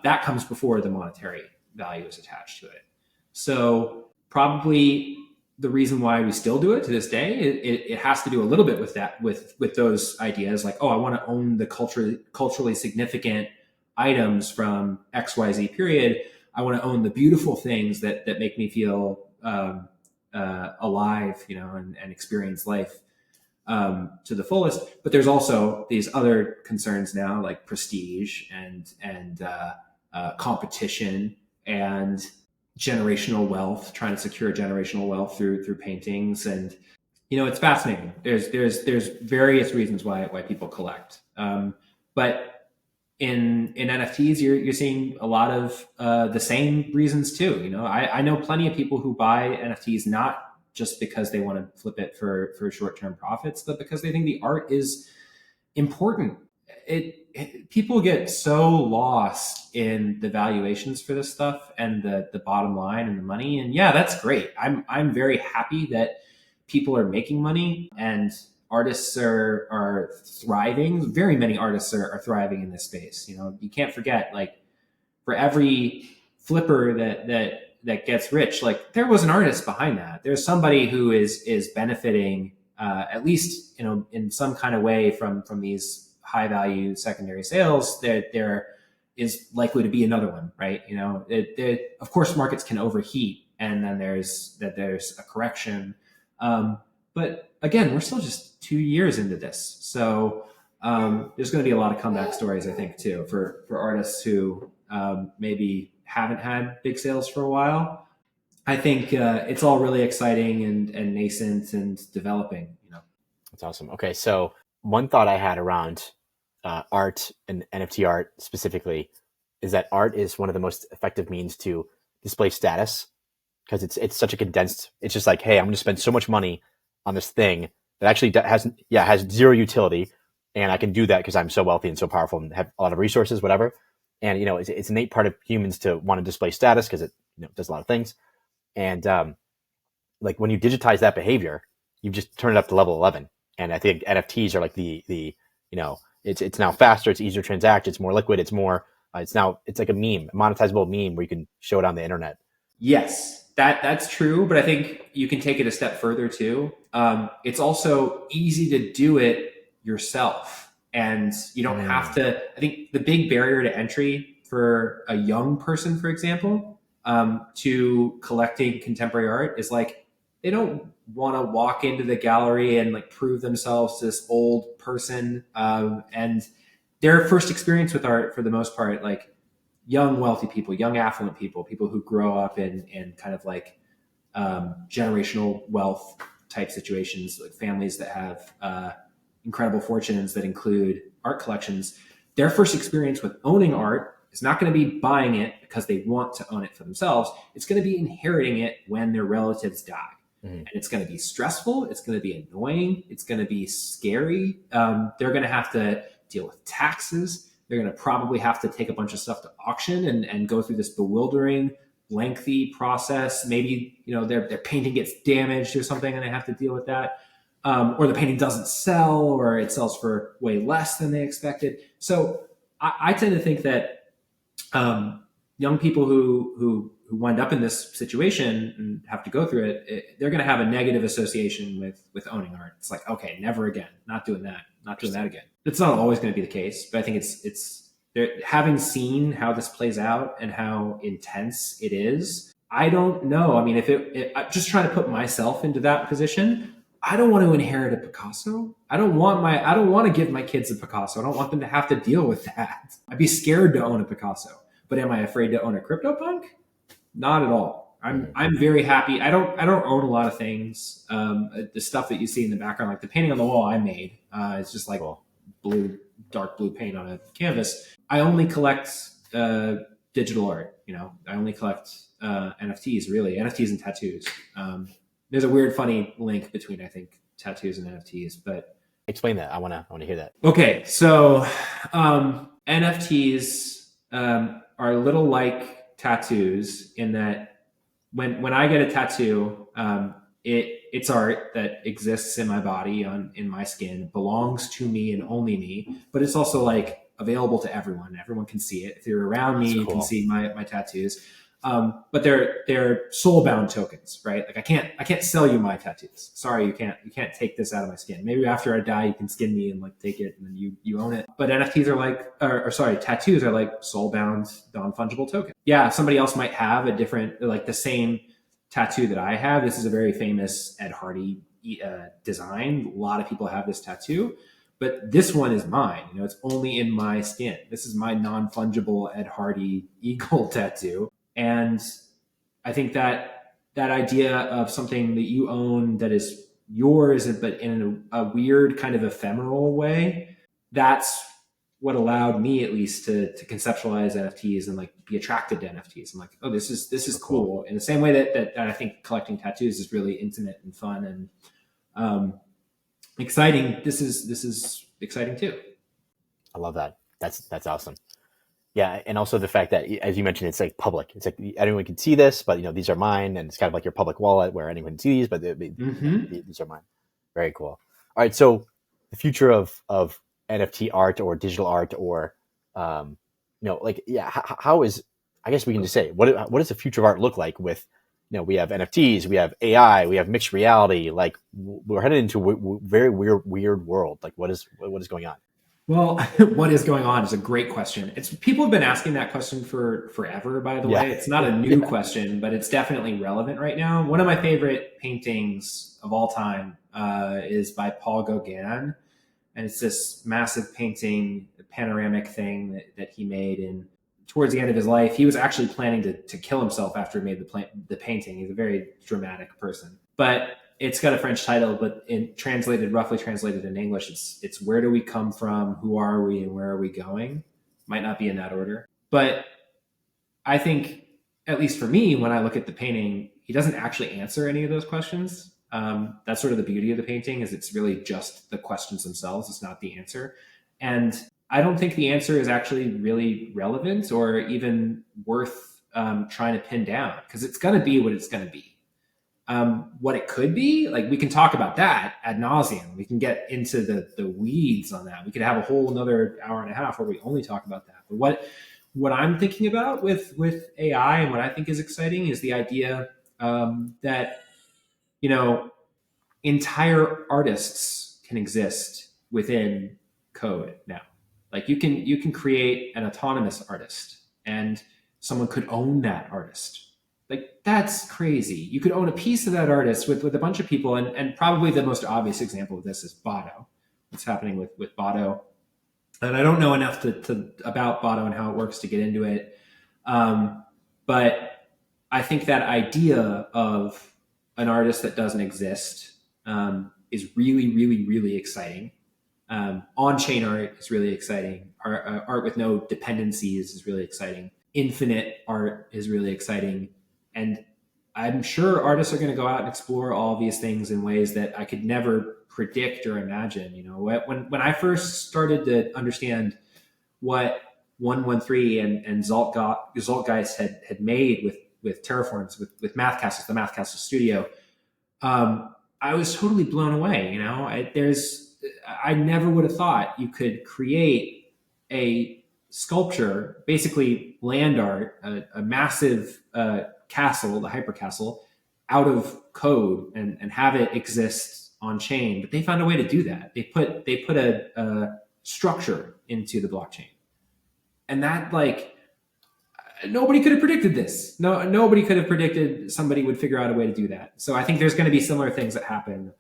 that comes before the monetary value is attached to it. So probably the reason why we still do it to this day, it has to do a little bit with that, with those ideas like, oh, I want to own the culturally significant items from XYZ period. I want to own the beautiful things that make me feel alive, and experience life to the fullest. But there's also these other concerns now, like prestige and competition and generational wealth, trying to secure generational wealth through paintings. And it's fascinating. There's various reasons why people collect. But in NFTs, you're seeing a lot of the same reasons too. I know plenty of people who buy NFTs not just because they want to flip it for short-term profits, but because they think the art is important. People get so lost in the valuations for this stuff and the bottom line and the money. And yeah, that's great. I'm very happy that people are making money and artists are thriving. Very many artists are thriving in this space. You can't forget, like, for every flipper that gets rich, like, there was an artist behind that. There's somebody who is benefiting at least in some kind of way from these high value secondary sales. There is likely to be another one, right? Of course, markets can overheat, and then there's a correction. But again, we're still just 2 years into this, so there's going to be a lot of comeback stories, I think, too, for artists who maybe haven't had big sales for a while. I think it's all really exciting and nascent and developing. That's awesome. Okay, so one thought I had around art and NFT art specifically is that art is one of the most effective means to display status, because it's such a condensed. It's just like, hey, I'm going to spend so much money on this thing that actually has zero utility, and I can do that because I'm so wealthy and so powerful and have a lot of resources, whatever. And it's an innate part of humans to want to display status because it does a lot of things. And like when you digitize that behavior, you just turn it up to level 11. And I think NFTs are like the it's now faster, it's easier to transact, it's more liquid, it's more it's like a meme, a monetizable meme where you can show it on the internet. Yes, that's true, but I think you can take it a step further too. It's also easy to do it yourself, and you don't have to. I think the big barrier to entry for a young person, for example, to collecting contemporary art is like they don't want to walk into the gallery and like prove themselves to this old person, and their first experience with art, for the most part, like young wealthy people, young affluent people who grow up in kind of like generational wealth type situations, like families that have incredible fortunes that include art collections. Their first experience with owning art is not going to be buying it because they want to own it for themselves. It's going to be inheriting it when their relatives die. And it's going to be stressful. It's going to be annoying. It's going to be scary. They're going to have to deal with taxes. They're going to probably have to take a bunch of stuff to auction and go through this bewildering, lengthy process. Maybe, their painting gets damaged or something and they have to deal with that. Or the painting doesn't sell, or it sells for way less than they expected. So I tend to think that young people who wind up in this situation and have to go through it, they're going to have a negative association with owning art. It's like, okay, never again, not doing that again. It's not always going to be the case, but I think it's having seen how this plays out and how intense it is. I don't know. I mean, I'm just trying to put myself into that position. I don't want to inherit a Picasso. I don't want to give my kids a Picasso. I don't want them to have to deal with that. I'd be scared to own a Picasso, but am I afraid to own a CryptoPunk? Not at all. I'm very happy. I don't own a lot of things. The stuff that you see in the background, like the painting on the wall I made, it's just like dark blue paint on a canvas. I only collect digital art. I only collect NFTs, really, NFTs and tattoos. There's a weird, funny link between, I think, tattoos and NFTs, but explain that. I want to hear that. Okay, so NFTs are a little like tattoos in that when I get a tattoo, it's art that exists in my body, in my skin, belongs to me and only me, but it's also like available to everyone. Everyone can see it. If you're around me, you can see my tattoos. But they're soul-bound tokens, right? Like I can't sell you my tattoos. Sorry, you can't take this out of my skin. Maybe after I die, you can skin me and like take it and then you own it. But NFTs are tattoos are like soul-bound, non-fungible tokens. Yeah, somebody else might have a different, like the same tattoo that I have. This is a very famous Ed Hardy design. A lot of people have this tattoo, but this one is mine. It's only in my skin. This is my non-fungible Ed Hardy eagle tattoo. And I think that idea of something that you own that is yours, but in a weird kind of ephemeral way, that's what allowed me at least to conceptualize NFTs and like be attracted to NFTs. I'm like, oh, this is cool. In the same way that I think collecting tattoos is really intimate and fun and exciting. This is exciting too. I love that. That's awesome. Yeah, and also the fact that, as you mentioned, it's like public. It's like anyone can see this, but these are mine, and it's kind of like your public wallet where anyone can see these, but these are mine. Very cool. All right, so the future of NFT art or digital art, or how is, I guess we can just say, what does the future of art look like with, we have NFTs, we have AI, we have mixed reality. Like we're headed into a very weird world. Like what is going on? Well, what is going on is a great question. People have been asking that question for forever, by the way. It's not a new question, but it's definitely relevant right now. One of my favorite paintings of all time is by Paul Gauguin. And it's this massive painting, panoramic thing that he made. And towards the end of his life, he was actually planning to kill himself after he made the painting. He's a very dramatic person. But it's got a French title, but roughly translated in English, it's Where Do We Come From? Who Are We? And Where Are We Going? Might not be in that order. But I think, at least for me, when I look at the painting, he doesn't actually answer any of those questions. That's sort of the beauty of the painting, is it's really just the questions themselves. It's not the answer. And I don't think the answer is actually really relevant or even worth trying to pin down, because it's going to be what it's going to be. What it could be, like, we can talk about that ad nauseum. We can get into the weeds on that. We could have a whole another hour and a half where we only talk about that. But what I'm thinking about with AI, and what I think is exciting, is the idea that, you know, entire artists can exist within code now. Like, you can create an autonomous artist, and someone could own that artist. Like, that's crazy. You could own a piece of that artist with a bunch of people, and probably the most obvious example of this is Boto. What's happening with Boto. And I don't know enough about Boto and how it works to get into it. But I think that idea of an artist that doesn't exist is really, really, really exciting. On-chain art is really exciting. Art with no dependencies is really exciting. Infinite art is really exciting. And I'm sure artists are going to go out and explore all these things in ways that I could never predict or imagine. You know, when I first started to understand what 113 and Zaltgeist had made with Terraforms, with Mathcastles, the Mathcastle Studio, I was totally blown away. You know, I never would have thought you could create a sculpture, basically land art, a massive castle, the hypercastle, out of code and have it exist on chain. But they found a way to do that. They put a structure into the blockchain, and that, like, nobody could have predicted this. Nobody could have predicted somebody would figure out a way to do that. So I think there's going to be similar things that happen.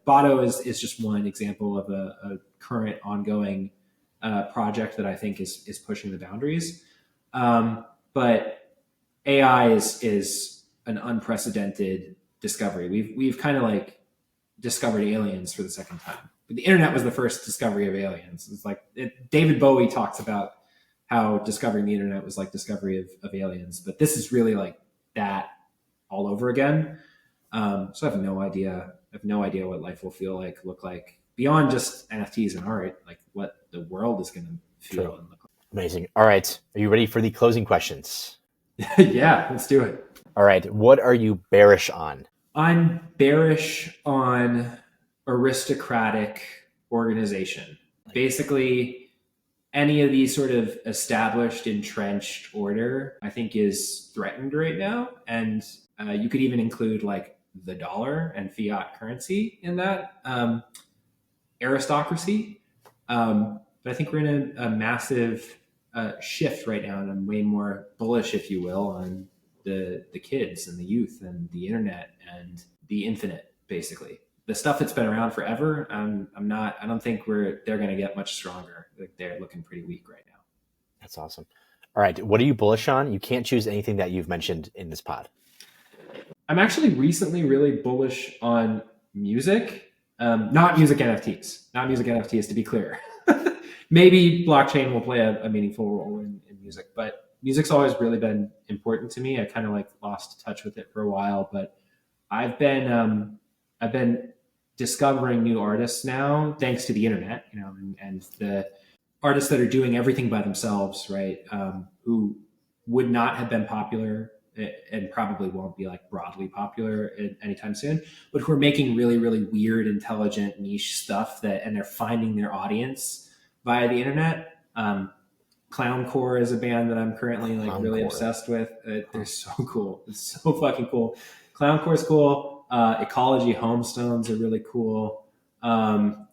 Boto is just one example of a current ongoing project that I think is pushing the boundaries. But AI is an unprecedented discovery. We've kind of like discovered aliens for the second time. But the internet was the first discovery of aliens. It's like David Bowie talks about how discovering the internet was like discovery of aliens, but this is really like that all over again. So I have no idea. I have no idea what life will look like beyond just NFTs and art, like what the world is going to feel and look like. Amazing. All right. Are you ready for the closing questions? Yeah, let's do it. All right. What are you bearish on? I'm bearish on aristocratic organization. Basically, any of these sort of established, entrenched order, I think, is threatened right now. And you could even include like the dollar and fiat currency in that aristocracy. But I think we're in a massive shift right now, and I'm way more bullish, if you will, on the kids and the youth and the internet and the infinite, basically. The stuff that's been around forever, I don't think they're going to get much stronger. Like, they're looking pretty weak right now. That's awesome. All right. What are you bullish on? You can't choose anything that you've mentioned in this pod. I'm actually recently really bullish on music, not music NFTs, to be clear. Maybe blockchain will play a meaningful role in music, but music's always really been important to me. I kind of like lost touch with it for a while, but I've been discovering new artists now, thanks to the internet, you know, and the artists that are doing everything by themselves, right? Who would not have been popular and probably won't be like broadly popular anytime soon, but who are making really, really weird, intelligent, niche stuff and they're finding their audience via the internet. Clowncore is a band that I'm currently like really obsessed with. They're so cool. It's so fucking cool. Clowncore is cool. Ecology Homestones are really cool. I'm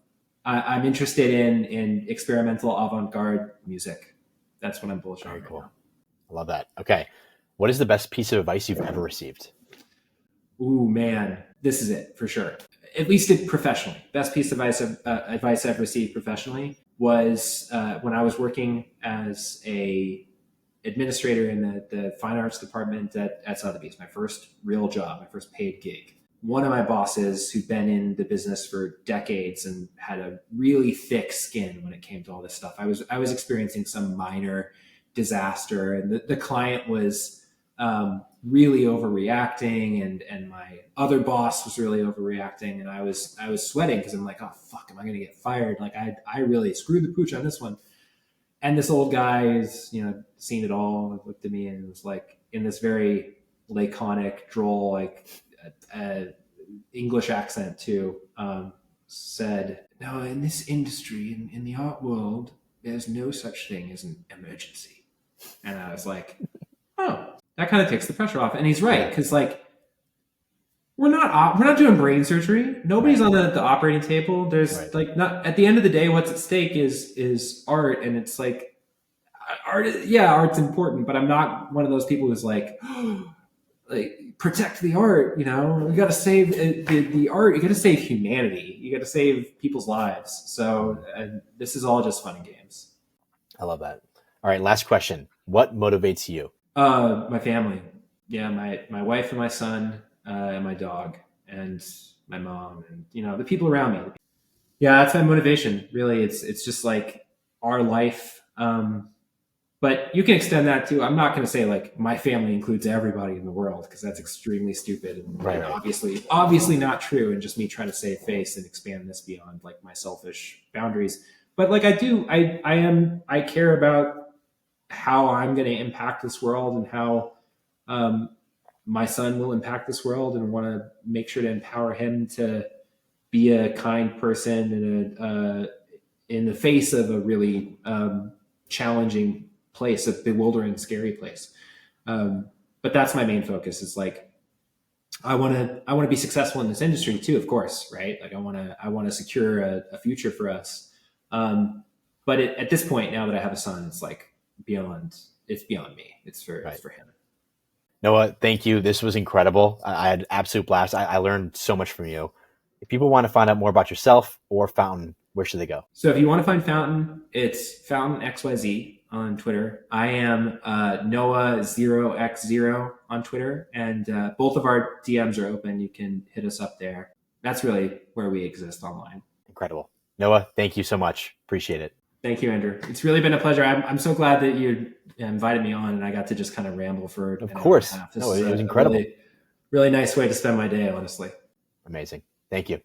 interested in experimental avant-garde music. That's what I'm bullish on. Very cool. Now. I love that. Okay. What is the best piece of advice you've ever received? Ooh, man, this is it for sure. At least professionally. Best piece of advice I've received professionally was when I was working as a administrator in the fine arts department at Sotheby's. My first real job, my first paid gig. One of my bosses, who'd been in the business for decades and had a really thick skin when it came to all this stuff. I was experiencing some minor disaster, and the client was really overreacting, and my other boss was really overreacting, and I was sweating because I'm like, oh fuck, am I going to get fired? Like I really screwed the pooch on this one. And this old guy is, seen it all, looked at me and was like, in this very laconic, droll, like English accent too, said, "No, in this industry, in the art world, there's no such thing as an emergency." And I was like, oh, that kind of takes the pressure off. And he's right, because like we're not doing brain surgery. Nobody's on the operating table. There's like, not at the end of the day, what's at stake is art, and it's like art. Yeah, art's important, but I'm not one of those people who's like, like protect the art. We got to save the art. You got to save humanity. You got to save people's lives. So this is all just fun and games. I love that. All right, last question. What motivates you? My family. Yeah, my wife and my son, and my dog, and my mom, and the people around me. Yeah, that's my motivation. Really, it's just like our life. But you can extend that to, I'm not going to say like my family includes everybody in the world, because that's extremely stupid and right. obviously not true, and just me trying to save face and expand this beyond like my selfish boundaries. But like I care about how I'm going to impact this world, and how my son will impact this world, and want to make sure to empower him to be a kind person in the face of a really challenging place, a bewildering, scary place. But that's my main focus. Is like, I want to be successful in this industry too, of course, right? Like I want to secure a future for us. But at this point, now that I have a son, it's like beyond me. It's for him. Noah, thank you. This was incredible. I had an absolute blast. I learned so much from you. If people want to find out more about yourself or Fountain, where should they go? So if you want to find Fountain, it's Fountain XYZ on Twitter. I am Noah0x0 on Twitter, and both of our DMs are open. You can hit us up there. That's really where we exist online. Incredible. Noah, thank you so much. Appreciate it. Thank you, Andrew. It's really been a pleasure. I'm so glad that you invited me on, and I got to just kind of ramble for an hour and a half. No, it was incredible. Really, really nice way to spend my day, honestly. Amazing. Thank you.